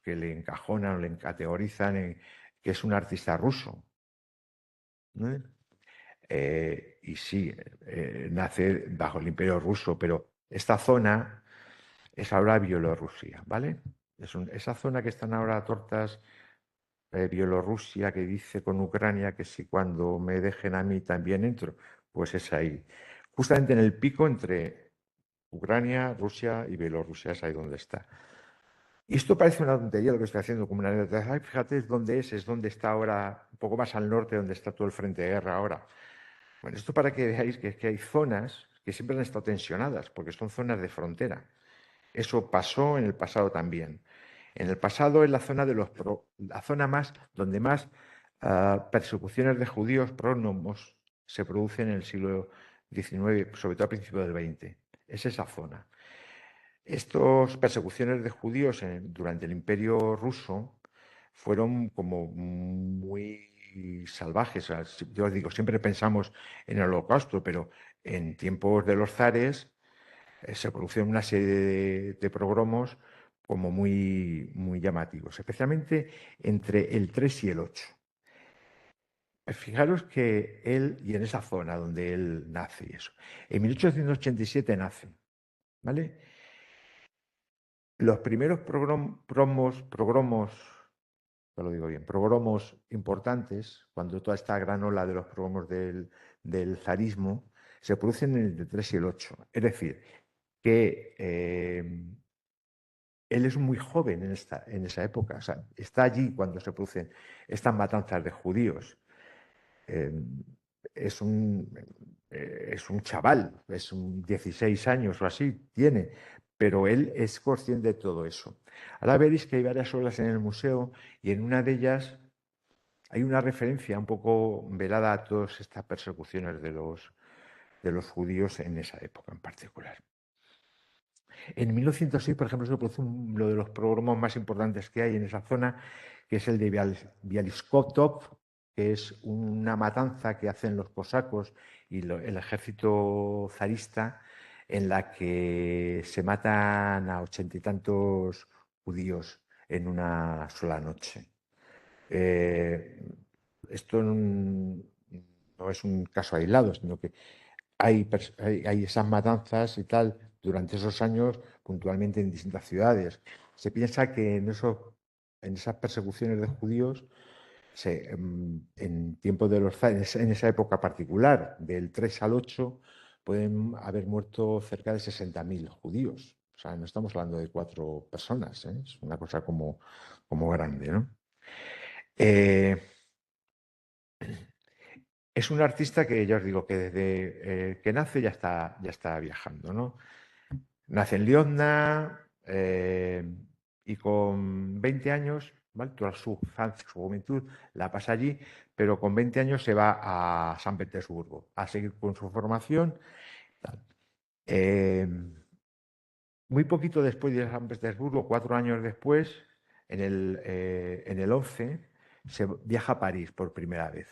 que le encajonan o le categorizan en que es un artista ruso, ¿no? Y sí, nace bajo el Imperio Ruso, pero esta zona es ahora Bielorrusia, ¿vale? Esa zona que están ahora tortas, Bielorrusia, que dice con Ucrania que si cuando me dejen a mí también entro, pues es ahí. Justamente en el pico entre Ucrania, Rusia y Bielorrusia es ahí donde está. Y esto parece una tontería lo que estoy haciendo, como una anécdota. Ay, fíjate dónde es donde está ahora, un poco más al norte, donde está todo el frente de guerra ahora. Bueno, esto para que veáis que hay zonas que siempre han estado tensionadas, porque son zonas de frontera. Eso pasó en el pasado también. En el pasado es la zona la zona más donde más persecuciones de judíos prónomos se producen en el siglo XIX, sobre todo a principios del XX. Es esa zona. Estas persecuciones de judíos durante el Imperio ruso fueron como muy salvajes. O sea, yo os digo, siempre pensamos en el Holocausto, pero en tiempos de los zares se produjeron una serie de progromos como muy llamativos, especialmente entre el 3 y el 8. Fijaros que él, y en esa zona donde él nace y eso, en 1887 nace, ¿vale? Los primeros progromos, ya lo digo bien, progromos importantes, cuando toda esta gran ola de los progromos del zarismo, se producen entre el 3 y el 8. Es decir, que él es muy joven en esa época, o sea, está allí cuando se producen estas matanzas de judíos. Eh, es un, es un chaval, es un 16 años o así, tiene, pero él es consciente de todo eso. Ahora veréis que hay varias obras en el museo y en una de ellas hay una referencia un poco velada a todas estas persecuciones de los judíos en esa época en particular. En 1906, por ejemplo, se produce uno de los programas más importantes que hay en esa zona, que es el de Bialystok, que es una matanza que hacen los cosacos y el ejército zarista, en la que se matan a 80 y tantos judíos en una sola noche. Eh, Esto no es un caso aislado, sino que hay esas matanzas y tal durante esos años puntualmente en distintas ciudades. Se piensa que en esas persecuciones de judíos, en tiempos de los zares, en esa época particular, del 3 al 8, pueden haber muerto cerca de 60.000 judíos. O sea, no estamos hablando de 4 personas, ¿eh? Es una cosa como grande, ¿no? Eh, es un artista que ya os digo que desde que nace ya está viajando, ¿no? Nace en Liozna y con 20 años, ¿vale? Toda su infancia, su juventud la pasa allí, pero con 20 años se va a San Petersburgo a seguir con su formación. Tal. Eh, Muy poquito después de ir a San Petersburgo, 4 años después, en el 11, se viaja a París por primera vez.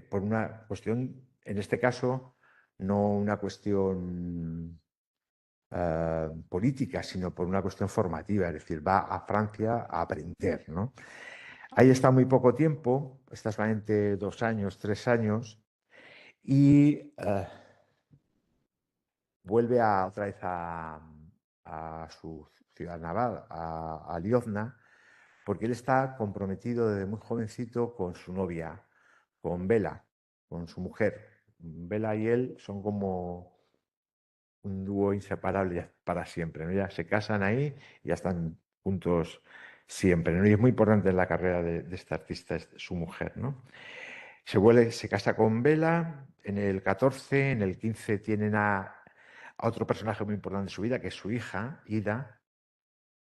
Por una cuestión, en este caso, no una cuestión política, sino por una cuestión formativa, es decir, va a Francia a aprender, ¿no? Ahí está muy poco tiempo, está solamente 2 años, 3 años, y vuelve otra vez a su ciudad natal, a Liozna, porque él está comprometido desde muy jovencito con su novia, con Bela, con su mujer. Bela y él son como un dúo inseparable para siempre, ¿no? Ya se casan ahí y ya están juntos siempre, ¿no? Y es muy importante en la carrera de este artista, es su mujer, ¿no? Se casa con Bela en el 14, en el 15 tienen a otro personaje muy importante de su vida, que es su hija, Ida,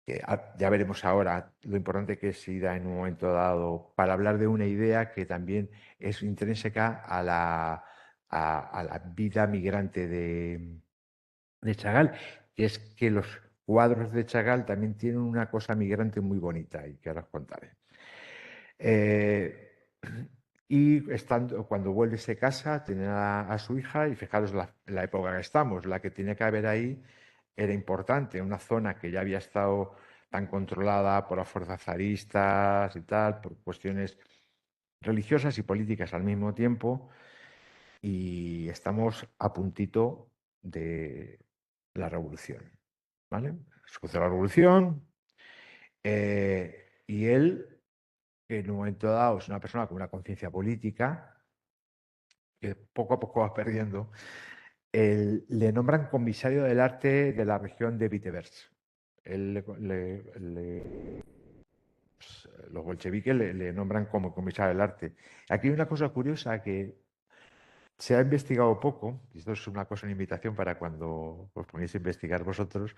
que ya veremos ahora lo importante que es Ida en un momento dado, para hablar de una idea que también es intrínseca a la vida migrante de Chagall, que es que los cuadros de Chagall también tienen una cosa migrante muy bonita y que ahora os contaré. Eh, y cuando vuelve se casa, tiene a su hija y fijaros la época que estamos, la que tiene que haber ahí era importante, una zona que ya había estado tan controlada por las fuerzas zaristas y tal, por cuestiones religiosas y políticas al mismo tiempo, y estamos a puntito de la revolución, ¿vale? Sucede la revolución y él, en un momento dado, es una persona con una conciencia política que poco a poco va perdiendo. Le nombran comisario del arte de la región de Vitebsk. los bolcheviques le nombran como comisario del arte. Aquí hay una cosa curiosa que se ha investigado poco, y esto es una cosa, una invitación para cuando os ponéis a investigar vosotros,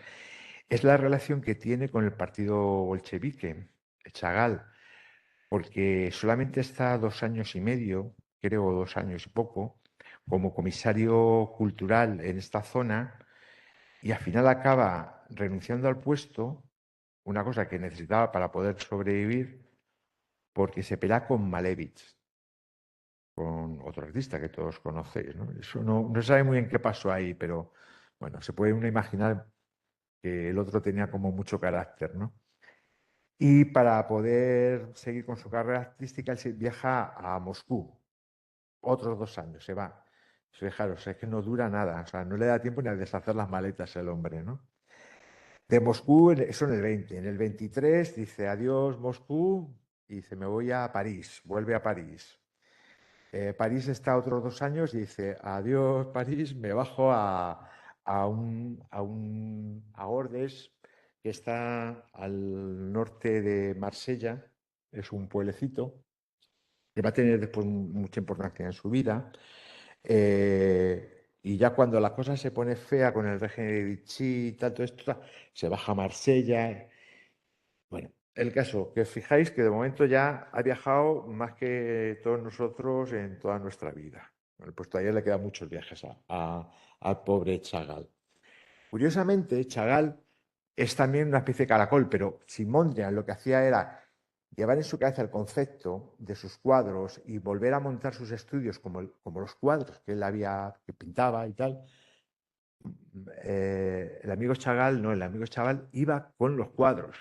es la relación que tiene con el partido bolchevique, Chagall, porque solamente está 2 años y medio, creo 2 años y poco, como comisario cultural en esta zona y al final acaba renunciando al puesto, una cosa que necesitaba para poder sobrevivir, porque se pelea con Malevich, con otro artista que todos conocéis, ¿no? Eso no se sabe muy bien qué pasó ahí, pero bueno, se puede uno imaginar que el otro tenía como mucho carácter, ¿no? Y para poder seguir con su carrera artística, él viaja a Moscú, otros 2 años, se va. Fijaros, es que no dura nada, o sea, no le da tiempo ni a deshacer las maletas el hombre, ¿no? De Moscú, eso en el 20. En el 23 dice adiós Moscú y dice me voy a París, vuelve a París. París está otros 2 años y dice adiós París, me bajo a Ordes, que está al norte de Marsella, es un pueblecito que va a tener después mucha importancia en su vida. Y ya cuando la cosa se pone fea con el régimen de Vichy y tal, todo esto, se baja a Marsella. Bueno, el caso, que os fijáis que de momento ya ha viajado más que todos nosotros en toda nuestra vida. Bueno, pues todavía le quedan muchos viajes al pobre Chagall. Curiosamente, Chagall es también una especie de caracol, pero Simondrian lo que hacía era llevar en su cabeza el concepto de sus cuadros y volver a montar sus estudios como los cuadros que él que pintaba y tal. El amigo Chagall, no, el amigo Chagall iba con los cuadros.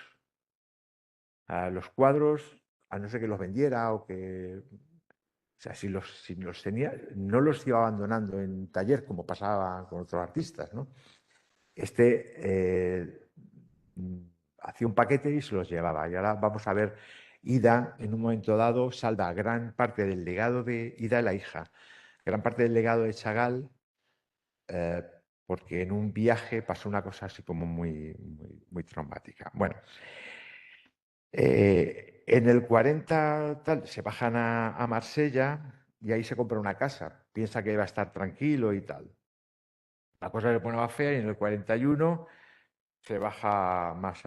A los cuadros, a no ser que los vendiera o que. O sea, si los tenía, no los iba abandonando en taller como pasaba con otros artistas, ¿no? Este hacía un paquete y se los llevaba. Y ahora vamos a ver, Ida, en un momento dado, salva gran parte del legado de Ida, la hija, gran parte del legado de Chagall, eh, porque en un viaje pasó una cosa así como muy, muy, muy traumática. Bueno, en el 40 tal, se bajan a Marsella y ahí se compra una casa. Piensa que va a estar tranquilo y tal. La cosa se pone más fea y en el 41 se baja más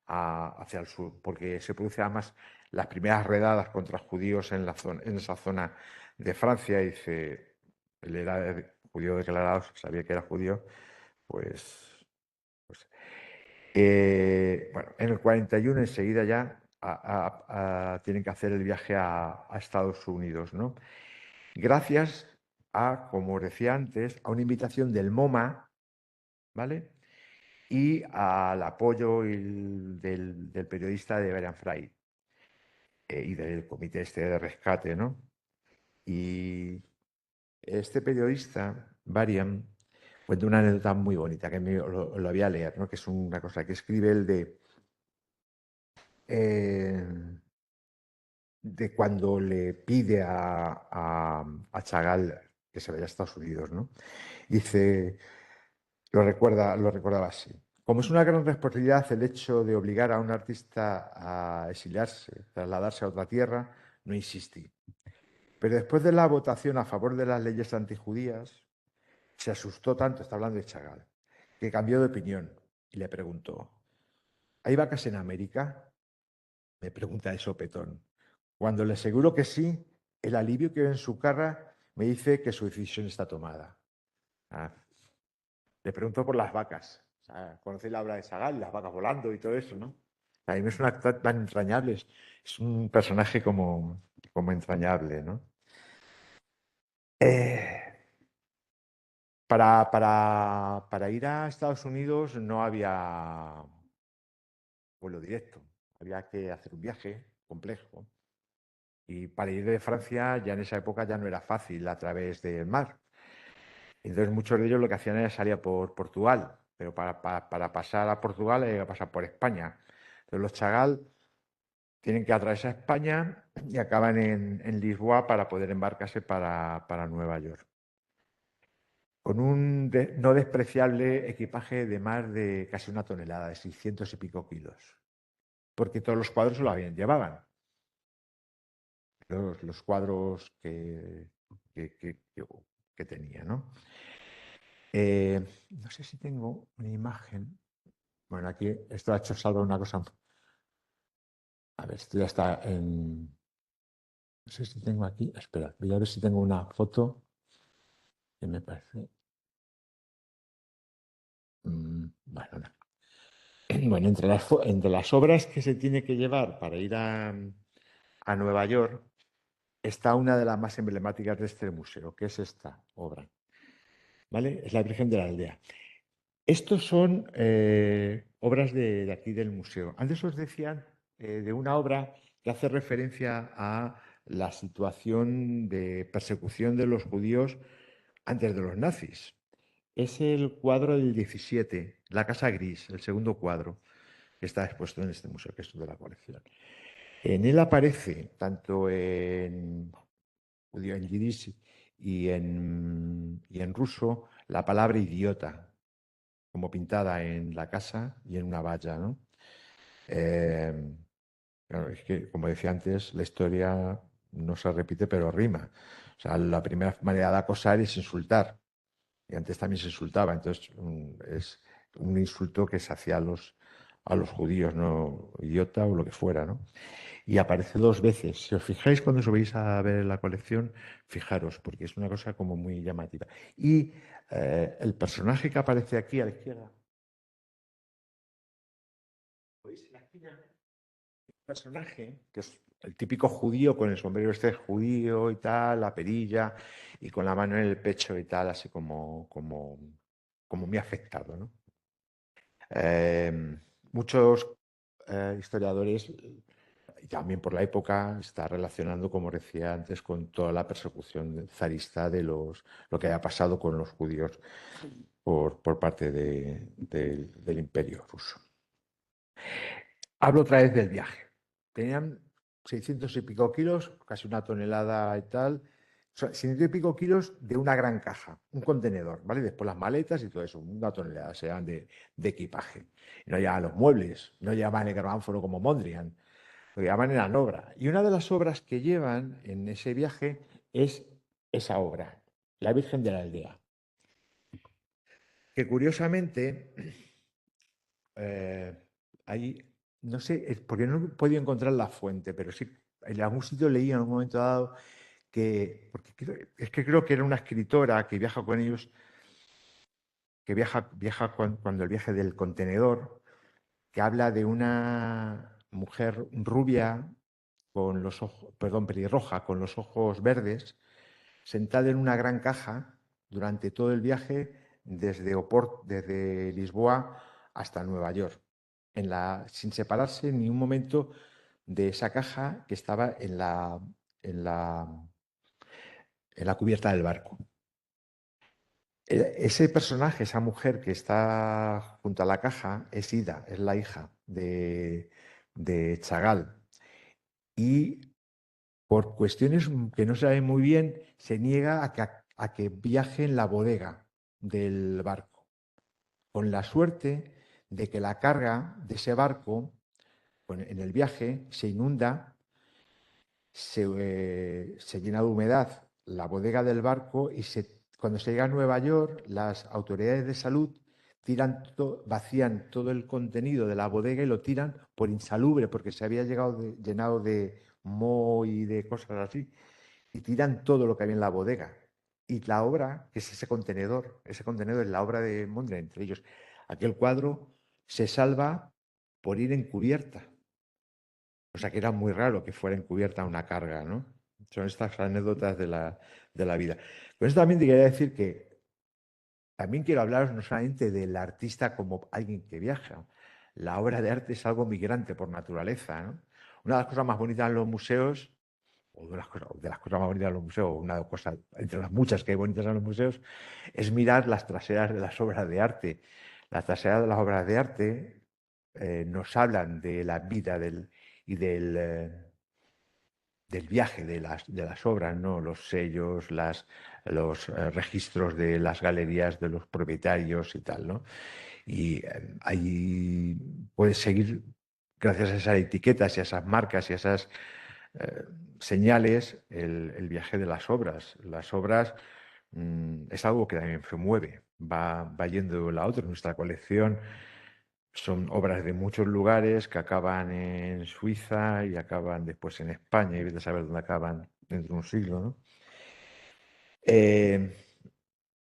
hacia el sur, porque se producen además las primeras redadas contra judíos en esa zona de Francia. Y dice, él era judío declarado, sabía que era judío, pues bueno, en el 41 enseguida ya tienen que hacer el viaje a Estados Unidos, ¿no? Gracias como os decía antes, a una invitación del MoMA, ¿vale? Y al apoyo del periodista de Brian Fry y del comité este de rescate, ¿no? Y este periodista, Varian, cuenta una anécdota muy bonita que lo voy a leer, ¿no? Que es una cosa que escribe él eh, de cuando le pide a Chagall que se vaya a Estados Unidos, ¿no? Dice, lo recordaba así. Como es una gran responsabilidad el hecho de obligar a un artista a exiliarse, trasladarse a otra tierra, no insistí. Pero después de la votación a favor de las leyes antijudías, se asustó tanto, está hablando de Chagall, que cambió de opinión y le preguntó, ¿hay vacas en América? Me pregunta de sopetón. Cuando le aseguro que sí, el alivio que ve en su cara me dice que su decisión está tomada. Ah, le pregunto por las vacas. O sea, conocéis la obra de Chagall, las vacas volando y todo eso, ¿no? A mí no es un actor tan entrañable, es un personaje como entrañable, ¿no? Eh, para ir a Estados Unidos no había vuelo directo, había que hacer un viaje complejo. Y para ir de Francia ya en esa época ya no era fácil a través del mar. Entonces muchos de ellos lo que hacían era salir por Portugal, pero para pasar a Portugal hay que pasar por España. Entonces los Chagall tienen que atravesar España y acaban en Lisboa para poder embarcarse para Nueva York. con un no despreciable equipaje de más de casi 1 tonelada, de 600 y pico kilos, porque todos los cuadros se lo llevaban. Los cuadros que tenía, ¿no? No sé si tengo una imagen. Bueno, aquí esto ha hecho salvo una cosa. A ver, esto ya está en. No sé si tengo aquí. Espera, voy a ver si tengo una foto que me parece. Bueno, no. Bueno, entre las obras que se tiene que llevar para ir a Nueva York está una de las más emblemáticas de este museo, que es esta obra. ¿Vale? Es la Virgen de la Aldea. Estos son obras de aquí del museo. Antes os decían de una obra que hace referencia a la situación de persecución de los judíos antes de los nazis. Es el cuadro del 17, La Casa Gris, el segundo cuadro que está expuesto en este museo, que es de la colección. En él aparece, tanto en judío, en yiddish y en ruso, la palabra idiota, como pintada en la casa y en una valla, ¿no? Claro, es que, como decía antes, la historia no se repite, pero rima. O sea, la primera manera de acosar es insultar. Y antes también se insultaba. Entonces, es un insulto que se hacía a los judíos, ¿no? Idiota o lo que fuera, ¿no? Y aparece 2 veces. Si os fijáis cuando os vais a ver la colección, fijaros, porque es una cosa como muy llamativa. Y el personaje que aparece aquí a la izquierda, ¿veis en la esquina? Personaje, que es el típico judío con el sombrero este judío y tal, la perilla, y con la mano en el pecho y tal, así como muy afectado, ¿no? Muchos historiadores, y también por la época, está relacionando, como decía antes, con toda la persecución zarista de lo que había pasado con los judíos por parte del Imperio ruso. Hablo otra vez del viaje. Tenían 600 y pico kilos, casi 1 tonelada y tal. 600 y pico kilos de una gran caja, un contenedor, ¿vale? Después las maletas y todo eso, 1 tonelada sean de equipaje. Y no llevaban los muebles, no llevaban el grabánforo como Mondrian, lo llevaban en la obra. Y una de las obras que llevan en ese viaje es esa obra, la Virgen de la Aldea. Que curiosamente, hay, no sé, porque no he podido encontrar la fuente, pero sí, en algún sitio leí en algún momento dado porque es que creo que era una escritora que viaja con ellos, que viaja cuando el viaje del contenedor, que habla de una mujer rubia con los ojos, perdón, pelirroja, con los ojos verdes, sentada en una gran caja durante todo el viaje desde Lisboa hasta Nueva York, sin separarse en ningún momento de esa caja que estaba en la, en la cubierta del barco. Ese personaje, esa mujer que está junto a la caja, es Ida, es la hija de Chagall. Y por cuestiones que no se saben muy bien, se niega a que viaje en la bodega del barco, con la suerte de que la carga de ese barco en el viaje se inunda, se llena de humedad la bodega del barco y cuando se llega a Nueva York, las autoridades de salud vacían todo el contenido de la bodega y lo tiran por insalubre, porque se había llenado de moho y de cosas así, y tiran todo lo que había en la bodega. Y la obra, que es ese contenedor es la obra de Mondrian, entre ellos. Aquel cuadro se salva por ir encubierta. O sea que era muy raro que fuera encubierta una carga, ¿no? Son estas anécdotas de la vida. Con esto también te quería decir que también quiero hablaros no solamente del artista como alguien que viaja. La obra de arte es algo migrante por naturaleza, ¿no? Una de las cosas más bonitas en los museos, o de las cosas más bonitas en los museos, una de las cosas, entre las muchas que hay bonitas en los museos, es mirar las traseras de las obras de arte. Las traseras de las obras de arte nos hablan de la vida y del viaje de las obras, ¿no? Los sellos, los registros de las galerías de los propietarios y tal, ¿no? Y ahí puedes seguir, gracias a esas etiquetas y a esas marcas y a esas eh, señales, el viaje de las obras. Las obras es algo que también se mueve, va yendo de la otra. Nuestra colección son obras de muchos lugares que acaban en Suiza y acaban después en España y vete a saber dónde acaban dentro de un siglo, ¿no? Eh,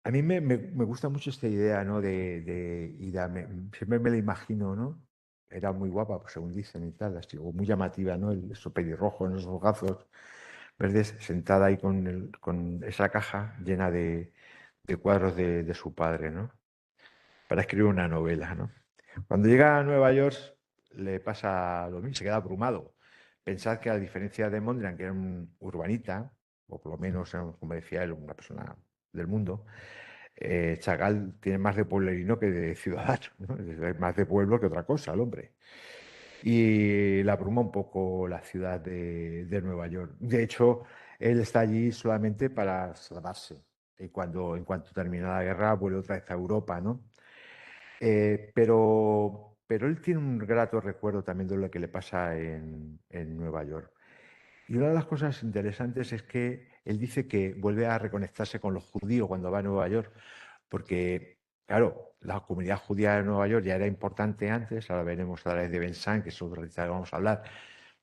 a mí me gusta mucho esta idea, ¿no? Siempre me la imagino, ¿no? Era muy guapa, pues, según dicen y tal, así, o muy llamativa, ¿no? Eso pelirrojo en esos gazos verdes, sentada ahí con esa caja llena de cuadros de su padre, ¿no? Para escribir una novela, ¿no? Cuando llega a Nueva York le pasa lo mismo, se queda abrumado. Pensad que a diferencia de Mondrian, que era un urbanita, o por lo menos, como decía él, una persona del mundo, Chagall tiene más de pueblerino que de ciudadano, ¿no? Es más de pueblo que otra cosa, el hombre. Y le abruma un poco la ciudad de Nueva York. De hecho, él está allí solamente para salvarse. Y en cuanto termina la guerra, vuelve otra vez a Europa, ¿no? Pero él tiene un grato recuerdo también de lo que le pasa en Nueva York. Y una de las cosas interesantes es que él dice que vuelve a reconectarse con los judíos cuando va a Nueva York, porque, claro, la comunidad judía de Nueva York ya era importante antes, ahora veremos a través de Ben Shahn, que es otro artista que vamos a hablar,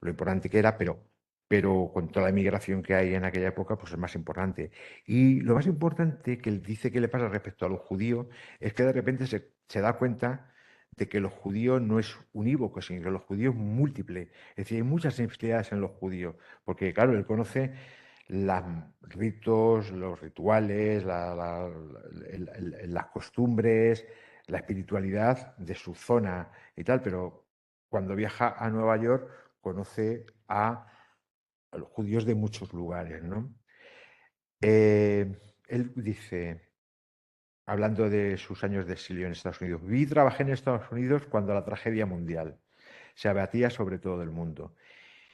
lo importante que era, pero con toda la inmigración que hay en aquella época, pues es más importante. Y lo más importante que él dice que le pasa respecto a los judíos es que de repente se da cuenta de que los judíos no es unívoco, sino que los judíos es múltiple. Es decir, hay muchas sensibilidades en los judíos, porque claro, él conoce los ritos, los rituales, las costumbres, la espiritualidad de su zona y tal, pero cuando viaja a Nueva York conoce a los judíos de muchos lugares, ¿no? Él dice, hablando de sus años de exilio en Estados Unidos, viví y trabajé en Estados Unidos cuando la tragedia mundial se abatía sobre todo el mundo.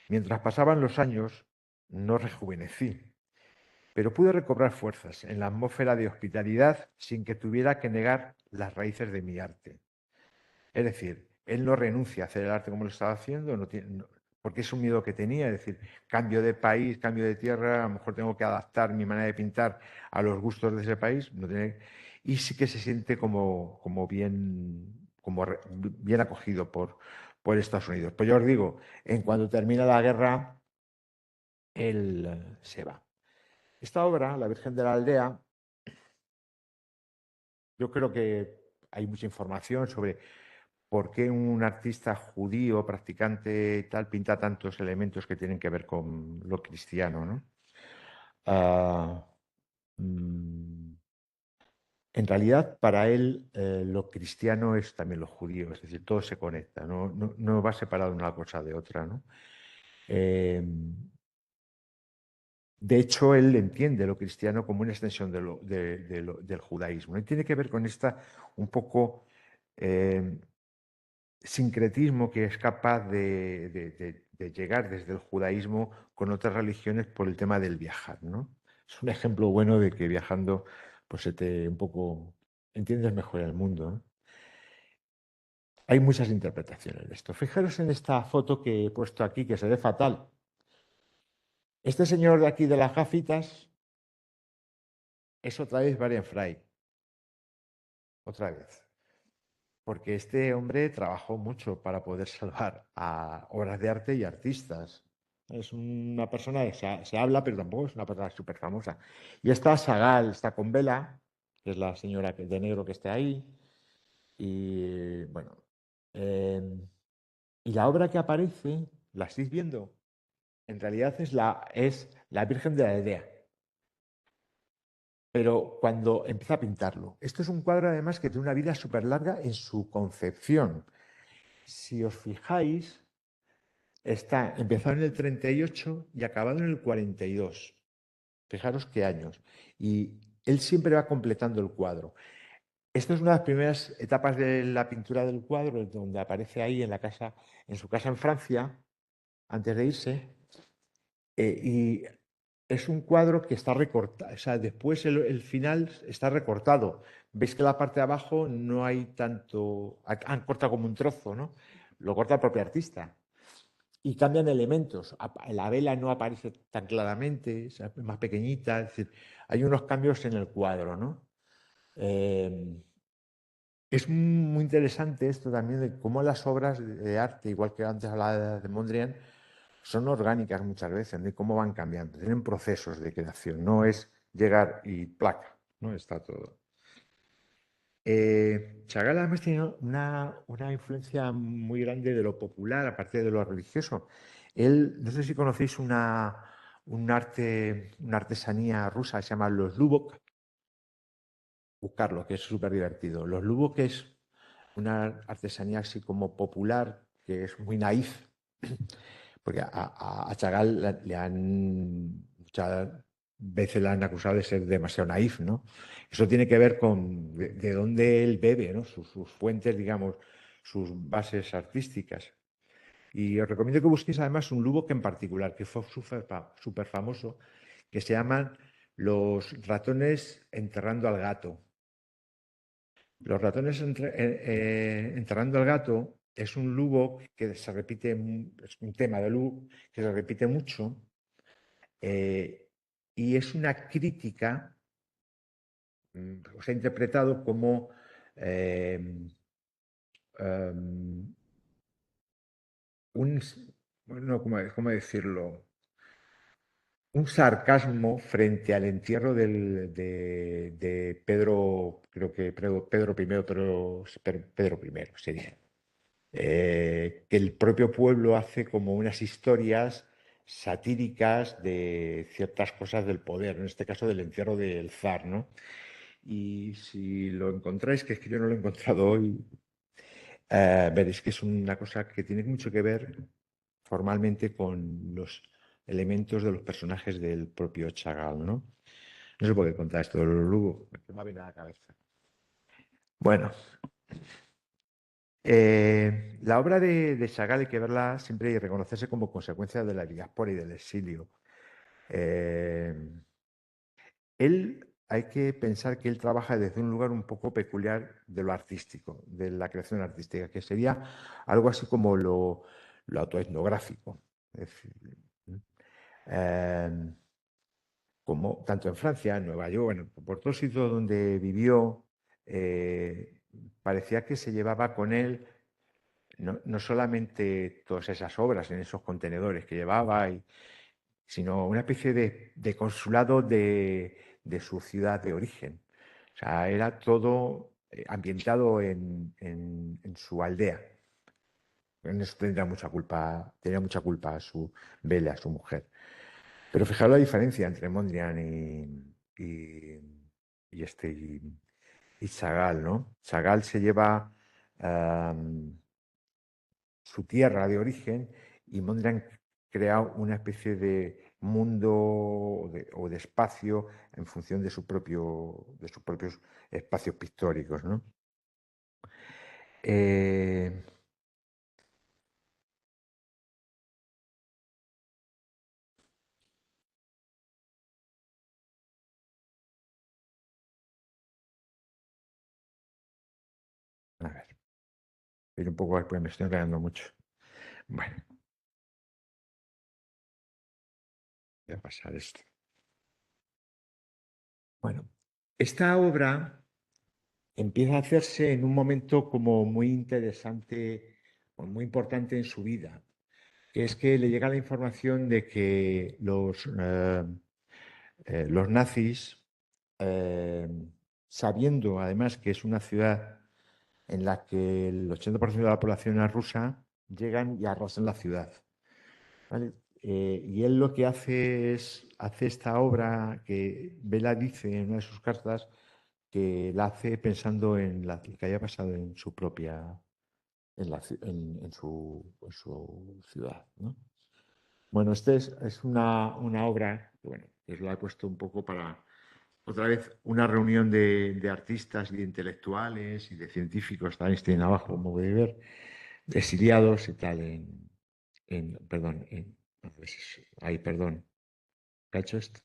Mientras pasaban los años, no rejuvenecí, pero pude recobrar fuerzas en la atmósfera de hospitalidad sin que tuviera que negar las raíces de mi arte. Es decir, él no renuncia a hacer el arte como lo estaba haciendo, porque es un miedo que tenía, es decir, cambio de país, cambio de tierra, a lo mejor tengo que adaptar mi manera de pintar a los gustos de ese país, y sí que se siente bien acogido por Estados Unidos. Pues yo os digo, en cuanto termina la guerra, él se va. Esta obra, La Virgen de la Aldea, yo creo que hay mucha información sobre por qué un artista judío, practicante y tal, pinta tantos elementos que tienen que ver con lo cristiano, ¿no? Ah, mm, en realidad, para él, lo cristiano es también lo judío, es decir, todo se conecta, no va separado una cosa de otra, ¿no? Eh, de hecho, él entiende lo cristiano como una extensión del judaísmo. Y tiene que ver con esta un poco eh, sincretismo que es capaz de llegar desde el judaísmo con otras religiones por el tema del viajar, ¿no? Es un ejemplo bueno de que viajando, pues un poco entiendes mejor el mundo, ¿no? Hay muchas interpretaciones de esto. Fijaros en esta foto que he puesto aquí, que se ve fatal. Este señor de aquí de las gafitas es otra vez Brian Fry, otra vez. Porque este hombre trabajó mucho para poder salvar a obras de arte y artistas. Es una persona que se habla, pero tampoco es una persona súper famosa. Y está Sagal, está con Vela, que es la señora de negro que está ahí. Y bueno, eh, y la obra que aparece, ¿la estáis viendo? En realidad es la Virgen de la Aldea. Pero cuando empieza a pintarlo, esto es un cuadro además que tiene una vida súper larga en su concepción. Si os fijáis, empezó en el 38 y acabado en el 42. Fijaros qué años. Y él siempre va completando el cuadro. Esto es una de las primeras etapas de la pintura del cuadro, donde aparece ahí en su casa en Francia, antes de irse. Y es un cuadro que está recortado, o sea, después el final está recortado. Veis que la parte de abajo no hay tanto, han cortado como un trozo, ¿no? Lo corta el propio artista. Y cambian elementos. La vela no aparece tan claramente, es más pequeñita. Es decir, hay unos cambios en el cuadro, ¿no? Es muy interesante esto también de cómo las obras de arte, igual que antes hablaba de Mondrian, son orgánicas muchas veces, de cómo van cambiando, tienen procesos de creación, no es llegar y placa, ¿no? Está todo. Chagall además tiene una influencia muy grande de lo popular, aparte de lo religioso. Él, no sé si conocéis una artesanía rusa que se llama los lubok, buscarlo, que es súper divertido. Los lubok es una artesanía así como popular, que es muy naif, porque a Chagall le han muchas veces le han acusado de ser demasiado naif, ¿no? Eso tiene que ver con de dónde él bebe, ¿no? Sus fuentes, digamos, sus bases artísticas. Y os recomiendo que busquéis además un Lubbock en particular, que fue súper famoso, que se llaman los ratones enterrando al gato. Los ratones enterrando al gato es un Lubbock que se repite, es un tema de Lubbock que se repite mucho, y es una crítica, o sea, interpretado como eh, um, un, bueno, ¿cómo decirlo? Un sarcasmo frente al entierro de Pedro, creo que Pedro I, Pedro I sería. Que el propio pueblo hace como unas historias satíricas de ciertas cosas del poder, en este caso del entierro del zar, ¿no? Y si lo encontráis, que es que yo no lo he encontrado hoy, veréis que es una cosa que tiene mucho que ver formalmente con los elementos de los personajes del propio Chagall, ¿no? No sé por qué contar esto de los Lugo, que me ha venido a la cabeza. Bueno, la obra de Chagall hay que verla siempre y reconocerse como consecuencia de la diáspora y del exilio. Eh, Él, hay que pensar que él trabaja desde un lugar un poco peculiar de lo artístico, de la creación artística, que sería algo así como lo autoetnográfico. Es decir, eh, como tanto en Francia, en Nueva York, bueno, por todos sitios donde vivió, parecía que se llevaba con él no solamente todas esas obras en esos contenedores que llevaba, sino una especie de consulado de su ciudad de origen. O sea, era todo ambientado en su aldea. En eso tenía mucha culpa a su Belle, a su mujer. Pero fijaros la diferencia entre Mondrian y Chagall, ¿no? Chagall se lleva su tierra de origen y Mondrian crea una especie de mundo o de espacio en función de de sus propios espacios pictóricos, ¿no? Eh, a ver, ir un poco porque me estoy enredando mucho. Bueno, voy a pasar esto. Bueno, esta obra empieza a hacerse en un momento como muy interesante o muy importante en su vida, que es que le llega la información de que los nazis, eh, sabiendo además que es una ciudad en la que el 80% de la población es rusa, llegan y arrasan la ciudad. ¿Vale? Y él lo que hace esta obra que Vela dice en una de sus cartas, que la hace pensando en lo que haya pasado en su propia, en su ciudad, ¿no? Bueno, es una obra, que, bueno, que la he puesto un poco para, otra vez, una reunión de artistas y de intelectuales y de científicos, está Einstein abajo, como podéis ver, exiliados y tal, perdón, Ay, perdón. ¿Qué ha hecho esto?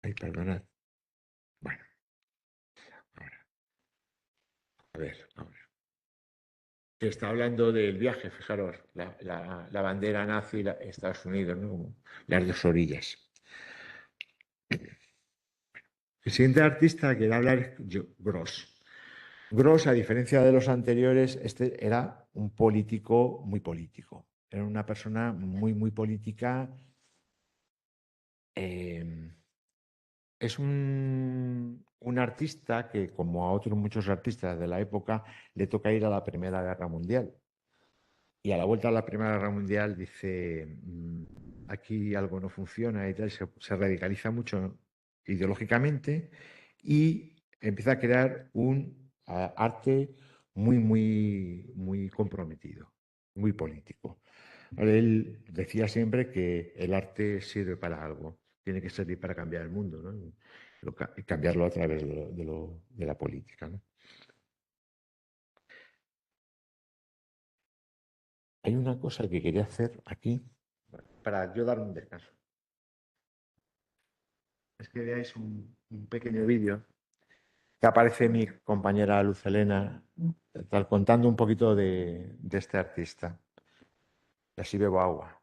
Ay, perdonad. Bueno, ahora. A ver, ahora. Que está hablando del viaje, fijaros, la bandera nazi y Estados Unidos, ¿no? Las dos orillas. El siguiente artista que quiero hablar es Gross. Gross, a diferencia de los anteriores, este era un político muy político. Era una persona muy, muy política. Es un artista que, como a otros muchos artistas de la época, le toca ir a la Primera Guerra Mundial. Y a la vuelta a la Primera Guerra Mundial dice, aquí algo no funciona y tal, se radicaliza mucho ideológicamente y empieza a crear un arte muy, muy, muy comprometido, muy político. Él decía siempre que el arte sirve para algo, tiene que servir para cambiar el mundo, ¿no? Y cambiarlo a través de la política, ¿no? Hay una cosa que quería hacer aquí para yo dar un descanso. Es que veáis un pequeño vídeo que aparece mi compañera Luz Helena contando un poquito de este artista. Y así bebo agua.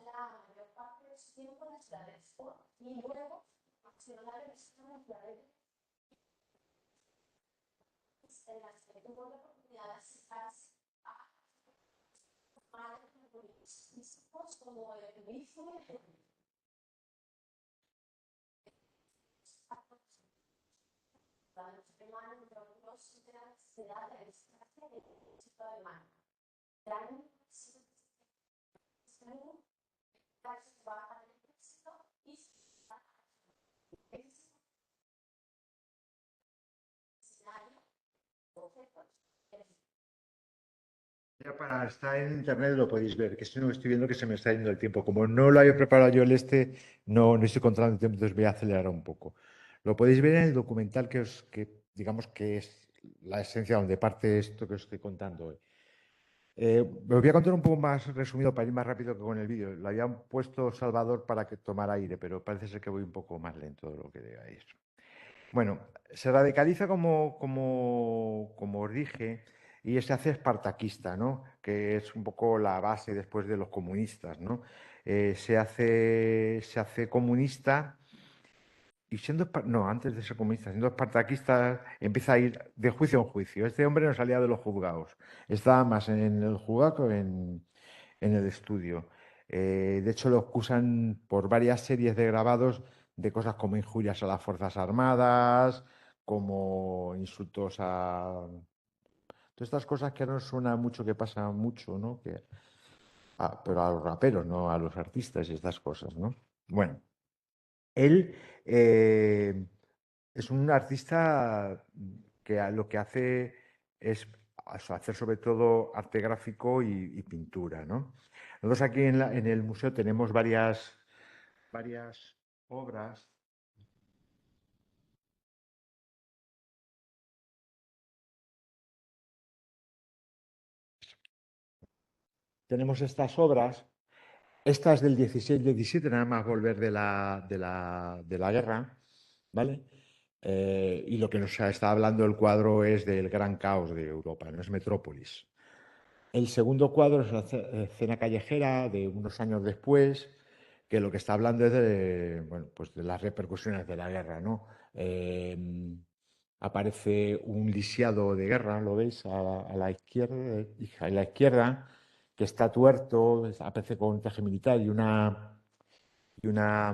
La mayor parte de su tiempo en la Expo y luego accionar el sistema en las que tuvo la oportunidad de acercarse a políticos como el mismo los hermanos de los de la registración del tipo de mano. Ya para estar en internet lo podéis ver, que si no estoy viendo que se me está yendo el tiempo. Como no lo había preparado yo no estoy controlando el tiempo, entonces voy a acelerar un poco. Lo podéis ver en el documental que digamos que es la esencia donde parte esto que os estoy contando hoy. Me voy a contar un poco más resumido para ir más rápido que con el vídeo. Lo habían puesto Salvador para que tomara aire, pero parece ser que voy un poco más lento de lo que digáis. Bueno, se radicaliza como os dije y se hace espartaquista, ¿no? Que es un poco la base después de los comunistas, ¿no? Se hace comunista y no, antes de ser comunista, siendo espartaquista, empieza a ir de juicio en juicio. Este hombre no salía de los juzgados, estaba más en el juzgado que en el estudio. De hecho, lo acusan por varias series de grabados de cosas como injurias a las Fuerzas Armadas, como insultos a... Todas estas cosas que no suena mucho, que pasa mucho, ¿no? Pero a los raperos, no a los artistas y estas cosas, ¿no? Bueno, él eh, es un artista que lo que hace es hacer sobre todo arte gráfico y pintura, ¿no? Nosotros aquí en el museo tenemos varias obras. Tenemos estas obras. Esta es del 16-17, nada más volver de la guerra, ¿vale? Y lo que nos está hablando el cuadro es del gran caos de Europa, no es Metrópolis. El segundo cuadro es la escena callejera de unos años después, que lo que está hablando es bueno, pues de las repercusiones de la guerra, ¿no? Aparece un lisiado de guerra, ¿lo veis? A la izquierda, que está tuerto, aparece con un traje militar y una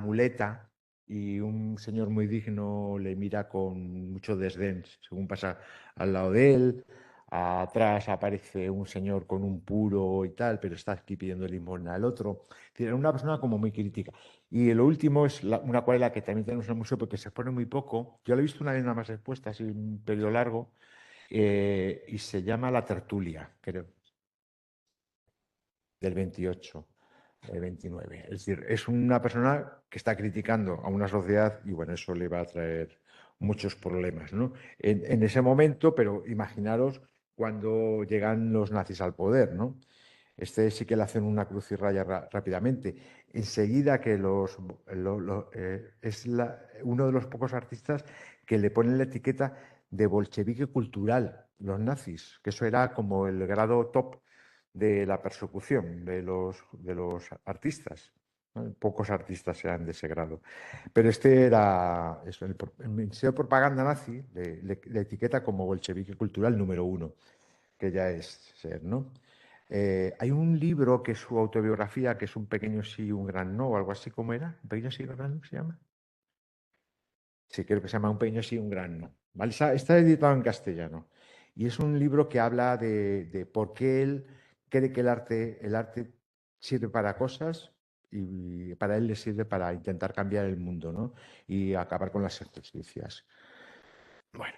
muleta, y un señor muy digno le mira con mucho desdén según pasa al lado de él. Atrás aparece un señor con un puro y tal, pero está aquí pidiendo limosna al otro. Es decir, era una persona como muy crítica. Y lo último es una acuarela que también tenemos en el museo porque se expone muy poco. Yo la he visto una vez nada más expuesta, así un periodo largo, y se llama La Tertulia, creo, del 28, 29. Es decir, es una persona que está criticando a una sociedad y bueno, eso le va a traer muchos problemas, ¿no? En ese momento, pero imaginaros cuando llegan los nazis al poder, ¿no? Este sí que le hacen una cruz y raya rápidamente. Enseguida que uno de los pocos artistas que le ponen la etiqueta de bolchevique cultural, los nazis, que eso era como el grado top de la persecución de los artistas, ¿no? Pocos artistas eran de ese grado. Pero este era, eso, el Ministerio de Propaganda nazi le etiqueta como bolchevique cultural número uno, que ya es ser, ¿no? Hay un libro que es su autobiografía, que es Un pequeño sí, un gran no, o algo así como era. ¿Un pequeño sí, un gran no se llama? Sí, creo que se llama Un pequeño sí, un gran no. ¿Vale? Está editado en castellano. Y es un libro que habla de por qué él cree que el arte sirve para cosas y para él le sirve para intentar cambiar el mundo, ¿no? Y acabar con las injusticias. Bueno.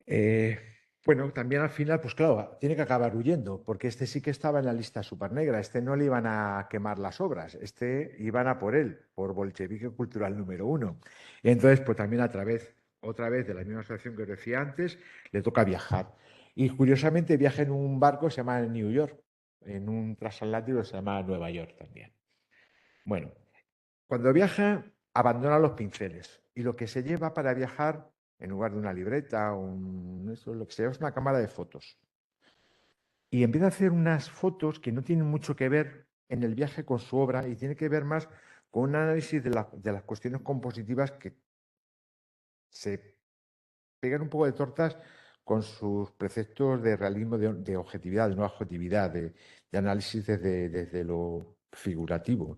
Eh, bueno, también al final, pues claro, tiene que acabar huyendo, porque este sí que estaba en la lista súper negra, este no le iban a quemar las obras, este iban a por él, por bolchevique cultural número uno. Y entonces, pues también otra vez de la misma situación que os decía antes, le toca viajar. Y curiosamente viaja en un barco que se llama New York, en un transatlántico que se llama Nueva York también. Bueno, cuando viaja, abandona los pinceles y lo que se lleva para viajar, en lugar de una libreta, lo que se lleva es una cámara de fotos. Y empieza a hacer unas fotos que no tienen mucho que ver en el viaje con su obra y tiene que ver más con un análisis de las cuestiones compositivas que se pegan un poco de tortas con sus preceptos de realismo, de objetividad, de no objetividad, de análisis desde lo figurativo,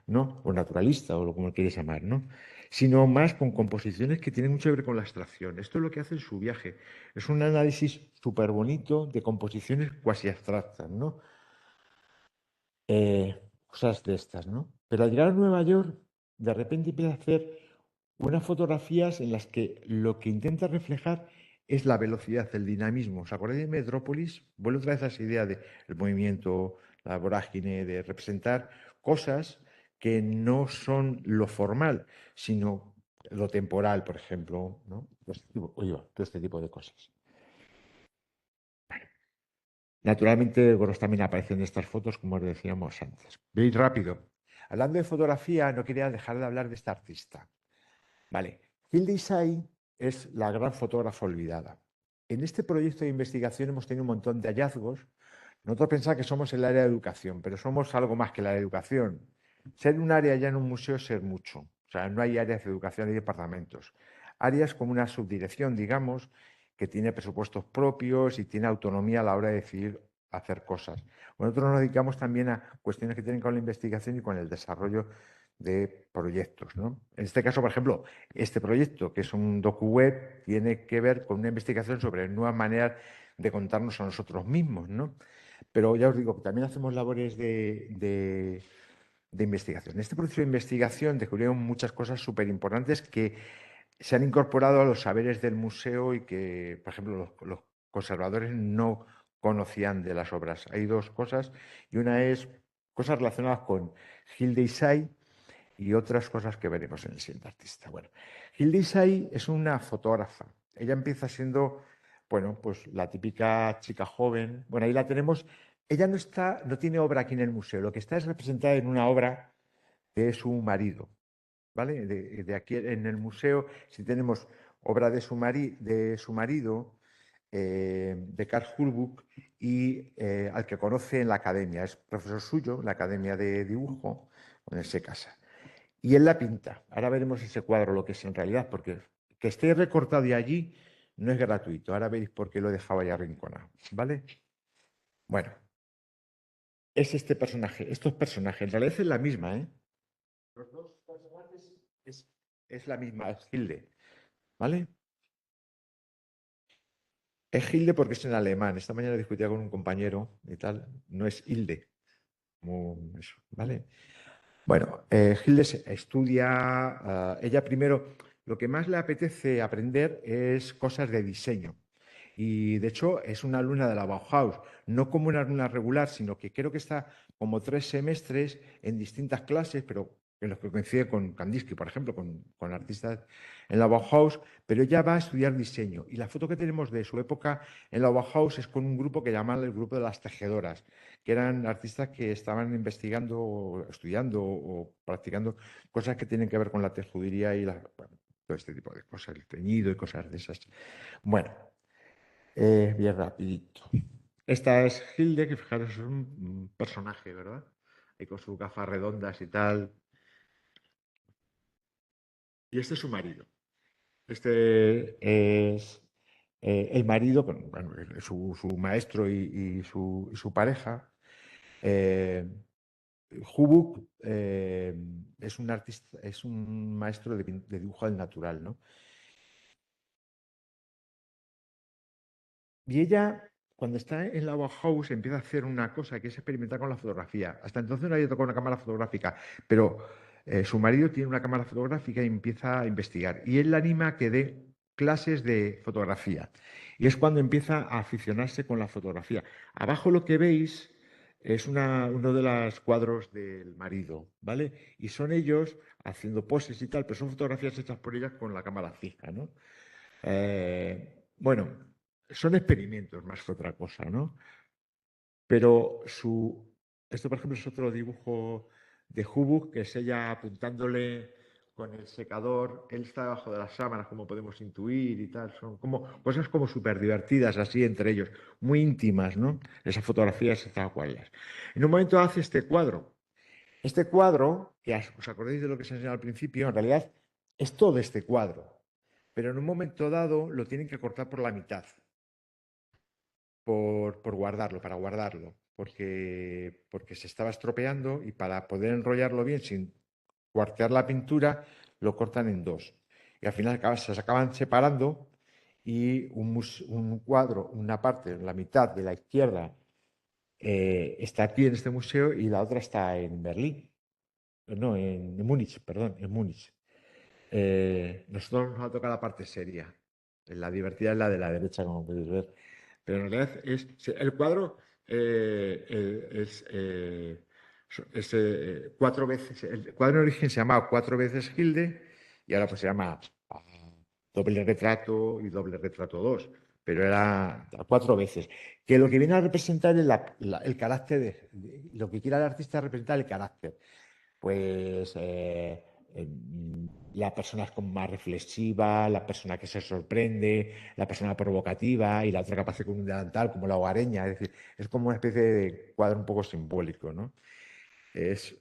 ¿no? O naturalista, o como quieres llamar, ¿no? Sino más con composiciones que tienen mucho que ver con la abstracción. Esto es lo que hace en su viaje. Es un análisis súper bonito de composiciones cuasi abstractas, ¿no? Cosas de estas, ¿no? Pero al llegar a Nueva York, de repente empieza a hacer unas fotografías en las que lo que intenta reflejar es la velocidad, el dinamismo. ¿Os acordáis de Metrópolis? Vuelve otra vez a esa idea del movimiento, la vorágine, de representar cosas que no son lo formal, sino lo temporal, por ejemplo, ¿no? Todo este tipo de cosas. Naturalmente, Goros también aparece en estas fotos, como os decíamos antes. Veis rápido. Hablando de fotografía, no quería dejar de hablar de esta artista. Vale, Hilde Isai es la gran fotógrafa olvidada. En este proyecto de investigación hemos tenido un montón de hallazgos. Nosotros pensamos que somos el área de educación, pero somos algo más que la educación. Ser un área ya en un museo es ser mucho. O sea, no hay áreas de educación, hay departamentos. Áreas como una subdirección, digamos, que tiene presupuestos propios y tiene autonomía a la hora de decidir hacer cosas. Nosotros nos dedicamos también a cuestiones que tienen con la investigación y con el desarrollo de proyectos, ¿no? En este caso, por ejemplo, este proyecto, que es un docu-web, tiene que ver con una investigación sobre nuevas maneras de contarnos a nosotros mismos, ¿no? Pero ya os digo que también hacemos labores de investigación. En este proceso de investigación descubrieron muchas cosas súper importantes que se han incorporado a los saberes del museo y que, por ejemplo, los conservadores no conocían de las obras. Hay dos cosas, y una es cosas relacionadas con Hilde Isai y otras cosas que veremos en el siguiente artista. Bueno, Hilde Isai es una fotógrafa. Ella empieza siendo, bueno, pues la típica chica joven. Bueno, ahí la tenemos. Ella no tiene obra aquí en el museo. Lo que está es representada en una obra de su marido, ¿vale? De aquí en el museo, si tenemos obra de su marido, de Karl Hulbuk, y al que conoce en la academia. Es profesor suyo en la academia de dibujo, donde se casa. Y él la pinta. Ahora veremos ese cuadro, lo que es en realidad, porque que esté recortado de allí no es gratuito. Ahora veréis por qué lo he dejado ahí arrinconado, ¿vale? Bueno, es este personaje, estos personajes. En realidad es la misma, ¿eh? Los dos personajes es la misma, es Hilde, ¿vale? Es Hilde porque es en alemán. Esta mañana discutía con un compañero y tal. No es Hilde. como eso, ¿vale? Bueno, Hilde estudia, ella primero, lo que más le apetece aprender es cosas de diseño. Y de hecho es una alumna de la Bauhaus, no como una alumna regular, sino que creo que está como 3 semestres en distintas clases, pero en los que coincide con Kandinsky, por ejemplo, con artistas en la Bauhaus, pero ella va a estudiar diseño. Y la foto que tenemos de su época en la Bauhaus es con un grupo que llaman el grupo de las tejedoras, que eran artistas que estaban investigando, o estudiando o practicando cosas que tienen que ver con la tejudería y bueno, todo este tipo de cosas, el teñido y cosas de esas. Bueno, bien rapidito. Esta es Hilde, que fijaros, es un personaje, ¿verdad? Ahí con sus gafas redondas y tal. Y este es su marido. Este es el marido, bueno, su maestro y su pareja. Eh, Hubuk es un artista, es un maestro de dibujo al natural, ¿no? Y ella, cuando está en la Bauhaus, empieza a hacer una cosa que es experimentar con la fotografía. Hasta entonces no había tocado una cámara fotográfica, pero su marido tiene una cámara fotográfica y empieza a investigar. Y él la anima a que dé clases de fotografía. Y es cuando empieza a aficionarse con la fotografía. Abajo lo que veis es uno de los cuadros del marido, ¿vale? Y son ellos haciendo poses y tal, pero son fotografías hechas por ellas con la cámara fija, ¿no? Bueno, son experimentos más que otra cosa, ¿no? Pero esto, por ejemplo, es otro dibujo de Hubuk, que es ella apuntándole con el secador. Él está debajo de las sábanas, como podemos intuir y tal. Son como cosas como súper divertidas así entre ellos, muy íntimas, ¿no? Esas fotografías tal cual. En un momento hace este cuadro. Este cuadro, que os acordáis de lo que se enseñó al principio, en realidad es todo este cuadro. Pero en un momento dado lo tienen que cortar por la mitad por guardarlo, para guardarlo, porque se estaba estropeando y para poder enrollarlo bien sin cuartear la pintura, lo cortan en dos. Y al final se acaban separando y un cuadro, una parte, la mitad de la izquierda, está aquí en este museo y la otra está en Berlín. No, en Múnich, perdón, en Múnich. Nosotros nos ha tocado la parte seria. La divertida es la de la derecha, como podéis ver. Pero en realidad el cuadro es 4 veces. El cuadro en origen se llamaba 4 veces Hilde y ahora pues se llama doble retrato y doble retrato 2. Pero era 4 veces. Que lo que viene a representar es el carácter lo que quiera el artista es representar el carácter. Pues eh, la persona es como más reflexiva, la persona que se sorprende, la persona provocativa y la otra que aparece con un delantal como la hogareña. Es decir, es como una especie de cuadro un poco simbólico, ¿no? Es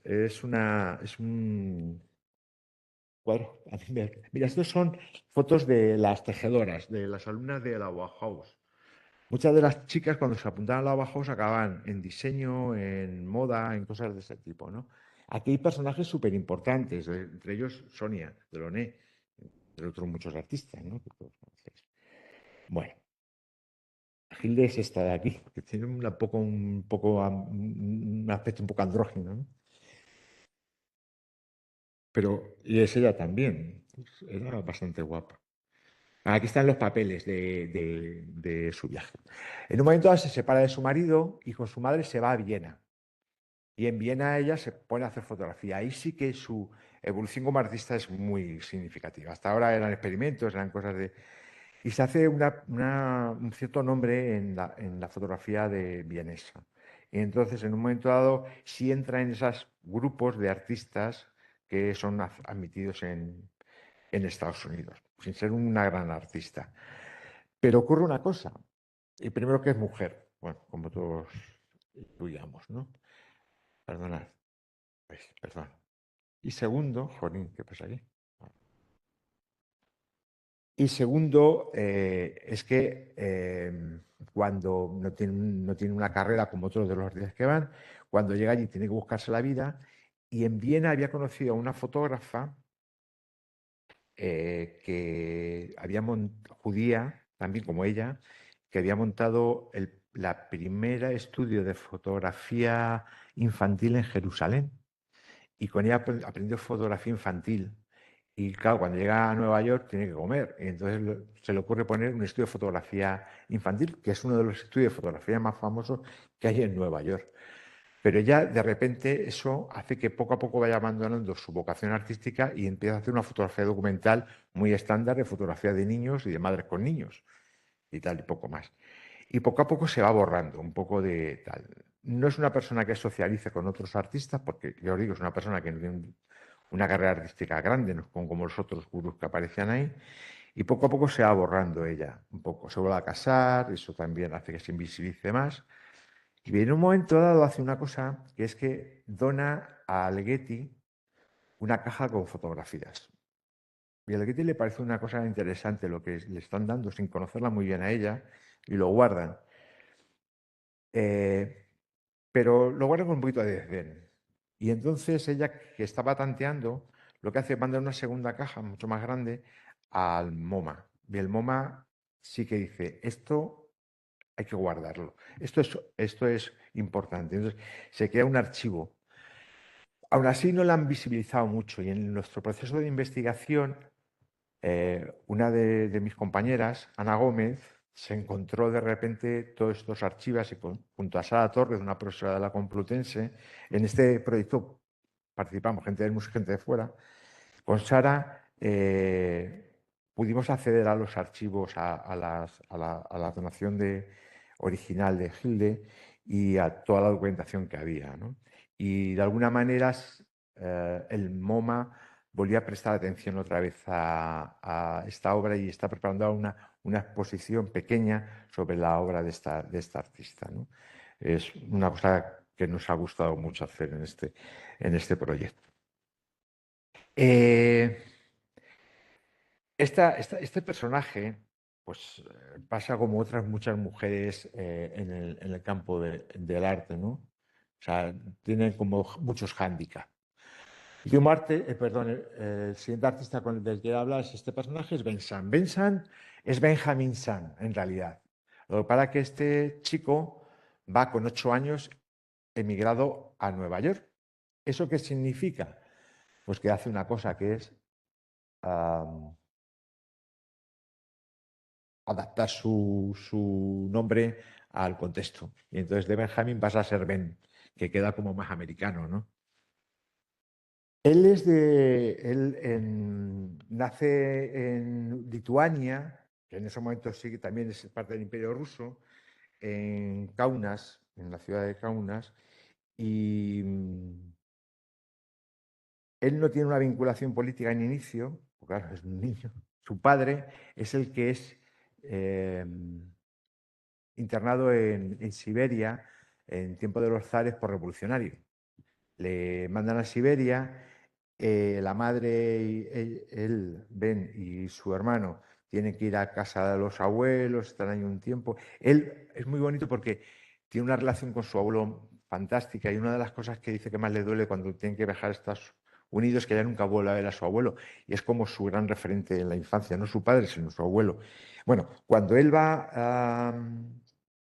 un cuadro. Mira, estos son fotos de las tejedoras, de las alumnas de la Bauhaus. Muchas de las chicas cuando se apuntaban a la Bauhaus acababan en diseño, en moda, en cosas de ese tipo, ¿no? Aquí hay personajes súper importantes, entre ellos Sonia Delaunay, entre otros muchos artistas, ¿no? Que todos conocéis. Bueno, Hilde es esta de aquí, que tiene un aspecto un poco andrógino, ¿no? Pero, y es ella también, era bastante guapa. Aquí están los papeles de su viaje. En un momento dado se separa de su marido y con su madre se va a Viena. Y en Viena ella se pone a hacer fotografía. Ahí sí que su evolución como artista es muy significativa. Hasta ahora eran experimentos, eran cosas de... Y se hace un cierto nombre en la fotografía de vienesa. Y entonces, en un momento dado, sí entra en esos grupos de artistas que son admitidos en Estados Unidos, sin ser una gran artista. Pero ocurre una cosa. Y primero que es mujer, bueno, como todos intuíamos, ¿no? Perdonad, perdón. Y segundo, jolín, ¿qué pasa aquí? Y segundo, es que cuando no tiene una carrera como otros de los artistas que van, cuando llega allí tiene que buscarse la vida. Y en Viena había conocido a una fotógrafa que judía, también como ella, que había montado la primera estudio de fotografía infantil en Jerusalén. Y con ella aprendió fotografía infantil. Y claro, cuando llega a Nueva York tiene que comer. Y entonces se le ocurre poner un estudio de fotografía infantil, que es uno de los estudios de fotografía más famosos que hay en Nueva York. Pero ella, de repente, eso hace que poco a poco vaya abandonando su vocación artística y empieza a hacer una fotografía documental muy estándar de fotografía de niños y de madres con niños y tal, y poco más. Y poco a poco se va borrando un poco de tal. No es una persona que socialice con otros artistas, porque yo os digo, es una persona que no tiene una carrera artística grande, no es como los otros gurús que aparecían ahí, y poco a poco se va borrando ella, un poco. Se vuelve a casar, eso también hace que se invisibilice más. Y en un momento dado hace una cosa, que es que dona a Alghetti una caja con fotografías. Y a Alghetti le parece una cosa interesante lo que le están dando, sin conocerla muy bien a ella, y lo guardan. Pero lo guardan con un poquito de desdén. Y entonces ella, que estaba tanteando, lo que hace es mandar una segunda caja, mucho más grande, al MoMA. Y el MoMA sí que dice, esto hay que guardarlo. Esto es importante. Entonces, se crea un archivo. Aún así, no lo han visibilizado mucho. Y en nuestro proceso de investigación, una de mis compañeras, Ana Gómez, se encontró de repente todos estos archivos y junto a Sara Torres, una profesora de la Complutense, en este proyecto participamos, gente del museo, gente de fuera. Con Sara pudimos acceder a los archivos, a la donación original de Hilde y a toda la documentación que había, ¿no? Y de alguna manera el MoMA volvió a prestar atención otra vez a esta obra y está preparando una exposición pequeña sobre la obra de esta artista, ¿no? Es una cosa que nos ha gustado mucho hacer en este proyecto. Eh, este personaje pues, pasa como otras muchas mujeres en el campo del arte, ¿no? O sea, tienen como muchos hándicaps. El último perdón, el siguiente artista con el del que hablas, este personaje es Ben San. Ben San es Benjamin San, en realidad. Lo que pasa es que este chico va con 8 años emigrado a Nueva York. ¿Eso qué significa? Pues que hace una cosa que es adaptar su nombre al contexto. Y entonces de Benjamin pasa a ser Ben, que queda como más americano, ¿no? Nace en Lituania, que en ese momento sí que también es parte del Imperio Ruso, en Kaunas, en la ciudad de Kaunas, y él no tiene una vinculación política en inicio, porque claro, es un niño. Su padre es el que es internado en Siberia en tiempo de los zares por revolucionario. Le mandan a Siberia, la madre, él, Ben y su hermano tienen que ir a casa de los abuelos, están ahí un tiempo. Él es muy bonito porque tiene una relación con su abuelo fantástica y una de las cosas que dice que más le duele cuando tienen que viajar a Estados Unidos es que ya nunca vuelve a ver a su abuelo y es como su gran referente en la infancia, no su padre, sino su abuelo. Bueno, cuando él va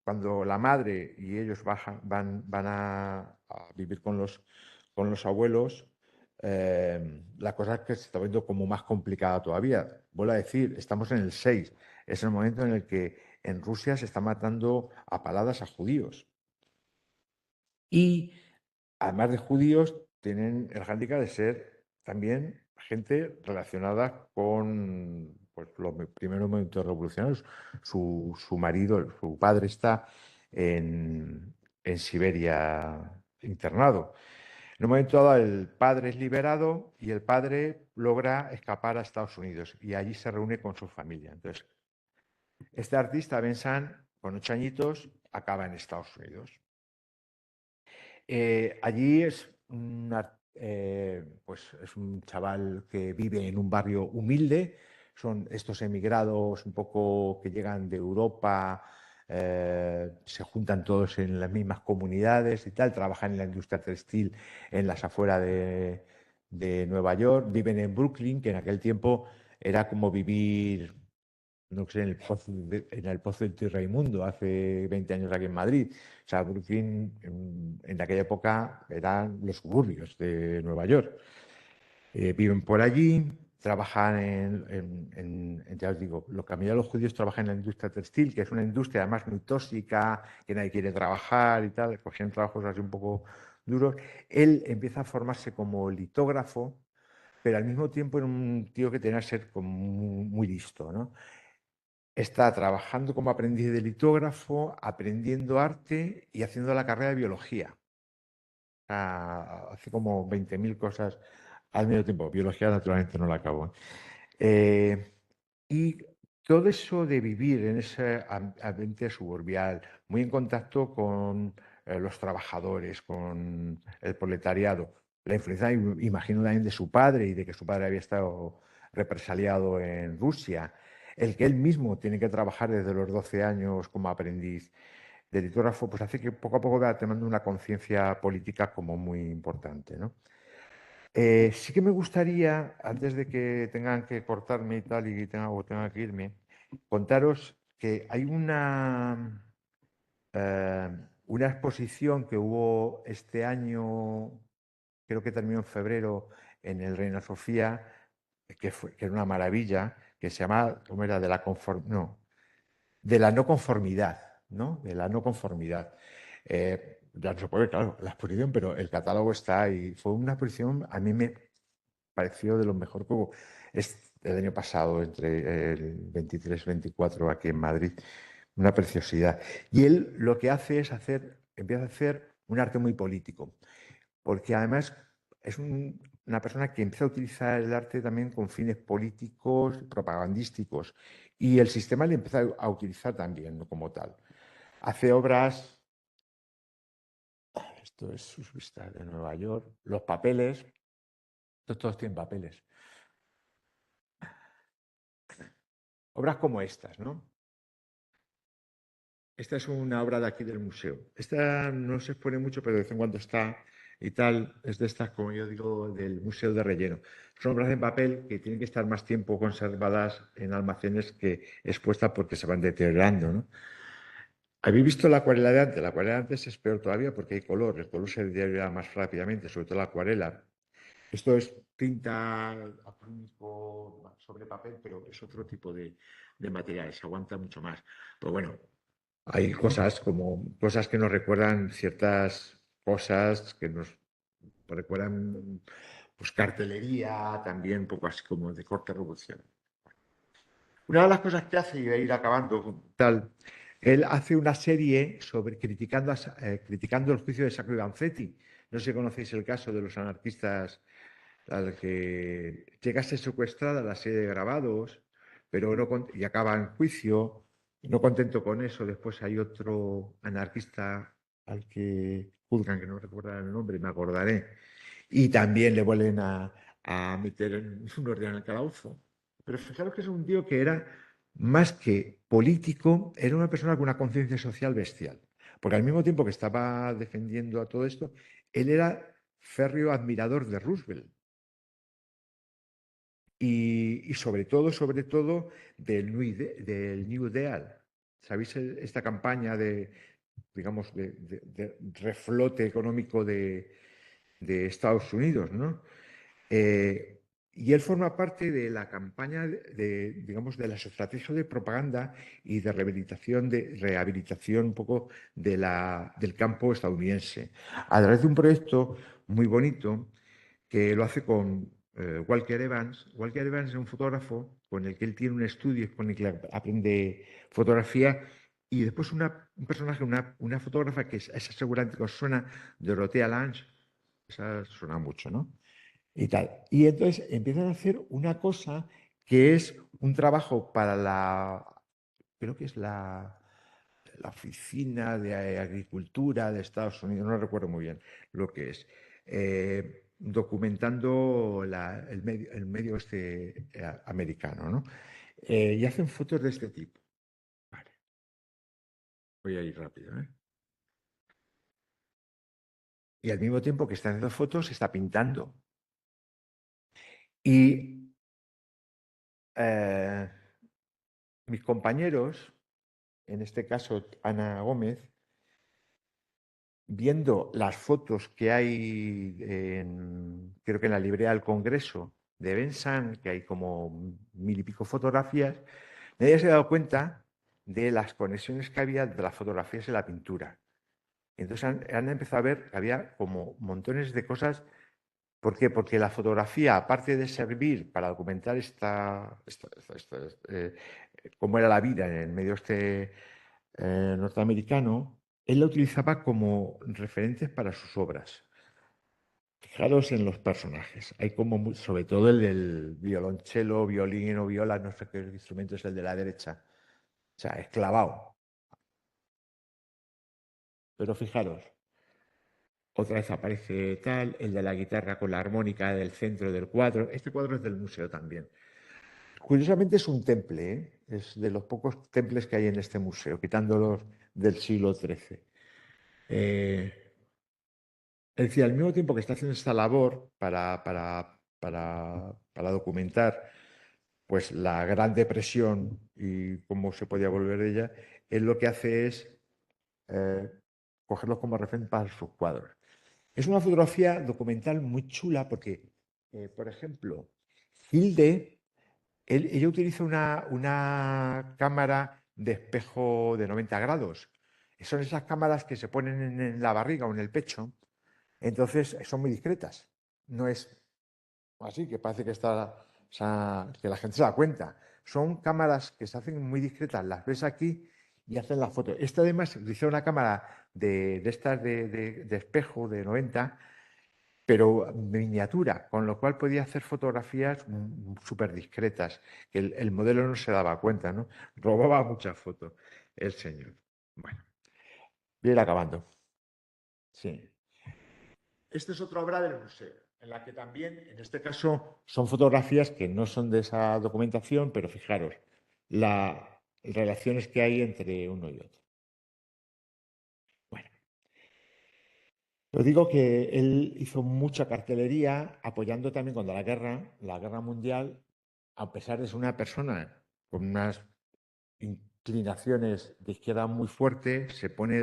cuando la madre y ellos van a vivir con los abuelos, la cosa es que se está viendo como más complicada todavía. Vuelvo a decir, estamos en el 6, es el momento en el que en Rusia se está matando a paladas a judíos. Y además de judíos, tienen el hándicap de ser también gente relacionada con pues, los primeros momentos revolucionarios. Su marido, su padre está en Siberia internado. En un momento dado, el padre es liberado y el padre logra escapar a Estados Unidos y allí se reúne con su familia. Entonces, este artista, Ben San, con 8 añitos, acaba en Estados Unidos. Allí pues es un chaval que vive en un barrio humilde, son estos emigrados un poco que llegan de Europa, se juntan todos en las mismas comunidades y tal, trabajan en la industria textil en las afueras de Nueva York, viven en Brooklyn, que en aquel tiempo era como vivir no sé, en el Pozo del Tío Raimundo, hace 20 años aquí en Madrid. O sea, Brooklyn en aquella época eran los suburbios de Nueva York. Viven por allí, trabajan ya os digo, lo que a mí a los judíos trabajan en la industria textil, que es una industria además muy tóxica, que nadie quiere trabajar y tal, cogían trabajos así un poco duros. Él empieza a formarse como litógrafo, pero al mismo tiempo era un tío que tenía que ser como muy listo, ¿no? Está trabajando como aprendiz de litógrafo, aprendiendo arte y haciendo la carrera de biología. Hace como 20.000 cosas al mismo tiempo. Biología, naturalmente, no la acabo. Y todo eso de vivir en ese ambiente suburbial, muy en contacto con los trabajadores, con el proletariado, la influencia, imagino, también de su padre y de que su padre había estado represaliado en Rusia, el que él mismo tiene que trabajar desde los 12 años como aprendiz de litógrafo, pues hace que poco a poco va tomando una conciencia política como muy importante, ¿no? Sí que me gustaría, antes de que tengan que cortarme y tal, y tenga que irme, contaros que hay una exposición que hubo este año, creo que terminó en febrero, en el Reina Sofía, que era una maravilla, que se llama, ¿cómo era? No, de la no conformidad, ¿no? De la no conformidad. Ya no se puede, claro, la exposición, pero el catálogo está ahí. Fue una exposición, a mí me pareció de lo mejor que hubo el año pasado, entre el 23 y 24 aquí en Madrid. Una preciosidad. Y él lo que hace es empieza a hacer un arte muy político, porque además es una persona que empieza a utilizar el arte también con fines políticos, propagandísticos, y el sistema le empieza a utilizar también, ¿no? Como tal. Hace obras, esto es su vista de Nueva York, los papeles, todos tienen papeles. Obras como estas, ¿no? Esta es una obra de aquí del museo. Esta no se expone mucho, pero de vez en cuando está y tal. Es de estas, como yo digo, del Museo de Relleno. Son obras en papel que tienen que estar más tiempo conservadas en almacenes que expuestas porque se van deteriorando, ¿no? ¿Habéis visto la acuarela de antes? La acuarela de antes es peor todavía porque hay color. El color se deteriora más rápidamente, sobre todo la acuarela. Esto es tinta acrílico sobre papel, pero es otro tipo de material, se aguanta mucho más. Pero bueno, hay cosas que nos recuerdan ciertas cosas que nos recuerdan pues cartelería, también un poco así como de corte revolución. Una de las cosas que hace, y voy a ir acabando, tal, él hace una serie sobre criticando el juicio de Sacco y Vanzetti. No sé si conocéis el caso de los anarquistas al que llega a ser secuestrada la serie de grabados, pero y acaba en juicio. No contento con eso, después hay otro anarquista al que juzgan, que no recuerdo el nombre, me acordaré, y también le vuelven a meter en un orden al calabozo. Pero fijaros que es un tío que era más que político, era una persona con una conciencia social bestial. Porque al mismo tiempo que estaba defendiendo a todo esto, él era férreo admirador de Roosevelt. Y sobre todo, del New Deal. ¿Sabéis esta campaña digamos, de reflote económico de Estados Unidos, ¿no? Y él forma parte de la campaña digamos, de las estrategias de propaganda y de rehabilitación un poco del campo estadounidense, a través de un proyecto muy bonito que lo hace con Walker Evans. Walker Evans es un fotógrafo con el que él tiene un estudio, con el que aprende fotografía, y después un personaje, una fotógrafa que esa seguramente que os suena, Dorothea Lange, esa suena mucho, ¿no? Y tal. Y entonces empiezan a hacer una cosa que es un trabajo para creo que es la Oficina de Agricultura de Estados Unidos, no recuerdo muy bien lo que es, documentando el medio americano, ¿no? Y hacen fotos de este tipo. Vale, voy a ir rápido, ¿eh? Y al mismo tiempo que está haciendo fotos, está pintando. Y mis compañeros, en este caso Ana Gómez, viendo las fotos que hay, creo que en la librería del Congreso de Bensan, que hay como 1000 y pico fotografías, nadie se ha dado cuenta de las conexiones que había de las fotografías y la pintura. Entonces han empezado a ver que había como montones de cosas. ¿Por qué? Porque la fotografía, aparte de servir para documentar cómo era la vida en el medio norteamericano, él la utilizaba como referentes para sus obras. Fijaros en los personajes. Hay como, sobre todo el del violonchelo, violín o viola, no sé qué instrumento es el de la derecha. O sea, es clavado. Pero fijaros, otra vez aparece tal, el de la guitarra con la armónica del centro del cuadro. Este cuadro es del museo también. Curiosamente es un temple, ¿eh? Es de los pocos temples que hay en este museo, quitándolos del siglo XIII. Es decir, al mismo tiempo que está haciendo esta labor para documentar pues, la Gran Depresión y cómo se podía volver de ella, él lo que hace es eh, cogerlos como referente para sus cuadros. Es una fotografía documental muy chula porque, por ejemplo, Hilde, ella utiliza una cámara de espejo de 90 grados. Son esas cámaras que se ponen en la barriga o en el pecho. Entonces son muy discretas. No es así que parece que que la gente se da cuenta. Son cámaras que se hacen muy discretas, las ves aquí y hacen la foto. Esta además utiliza una cámara de estas de espejo de 90, pero miniatura, con lo cual podía hacer fotografías súper discretas, que el modelo no se daba cuenta, ¿no? Robaba muchas fotos el señor. Bueno, voy a ir acabando. Sí. Esta es otra obra del museo, en la que también, en este caso, son fotografías que no son de esa documentación, pero fijaros, las relaciones que hay entre uno y otro. Bueno, os digo que él hizo mucha cartelería apoyando también cuando la guerra mundial, a pesar de ser una persona con unas inclinaciones de izquierda muy fuertes, se pone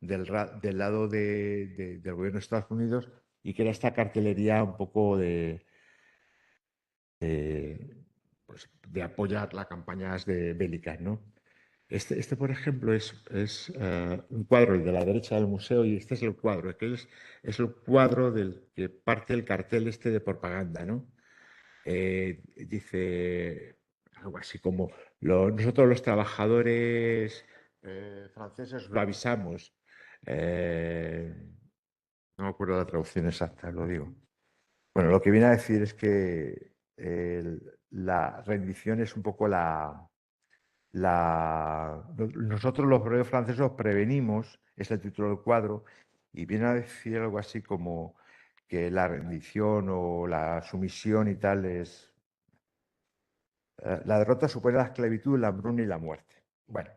del lado del gobierno de Estados Unidos y crea esta cartelería un poco pues, de apoyar las campañas bélicas, ¿no? Por ejemplo, es un cuadro, el de la derecha del museo, y este es el cuadro, que es el cuadro del que parte el cartel este de propaganda, ¿no? Dice algo así como, nosotros los trabajadores franceses lo avisamos. No me acuerdo la traducción exacta, lo digo. Bueno, lo que viene a decir es que la rendición es un poco nosotros los obreros franceses os prevenimos, es el título del cuadro, y viene a decir algo así como que la rendición o la sumisión y tal es... la derrota supone la esclavitud, la hambruna y la muerte. Bueno,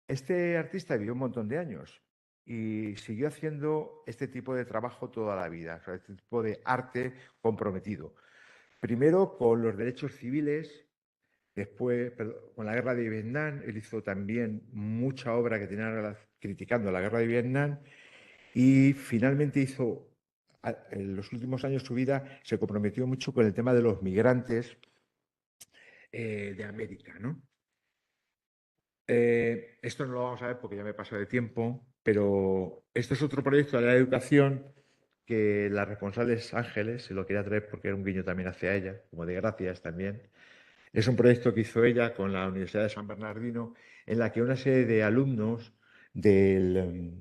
este artista vivió un montón de años y siguió haciendo este tipo de trabajo toda la vida, o sea, este tipo de arte comprometido. Primero con los derechos civiles. Después, con la guerra de Vietnam, él hizo también mucha obra que tenía criticando la guerra de Vietnam y finalmente en los últimos años de su vida, se comprometió mucho con el tema de los migrantes de América, ¿no? Esto no lo vamos a ver porque ya me paso de tiempo, pero esto es otro proyecto de la educación que la responsable es Ángeles, se lo quería traer porque era un guiño también hacia ella, como de gracias también. Es un proyecto que hizo ella con la Universidad de San Bernardino, en la que una serie de alumnos de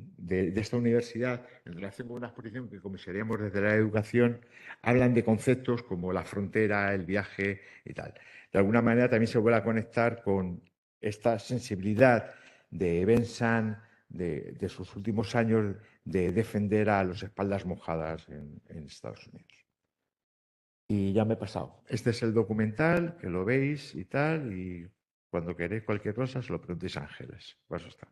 esta universidad, en relación con una exposición que comisaríamos desde la educación, hablan de conceptos como la frontera, el viaje y tal. De alguna manera también se vuelve a conectar con esta sensibilidad de Bensan, de sus últimos años, de defender a los espaldas mojadas en Estados Unidos. Y ya me he pasado. Este es el documental, que lo veis y tal, y cuando queréis cualquier cosa, se lo preguntéis a Ángeles. Pues está.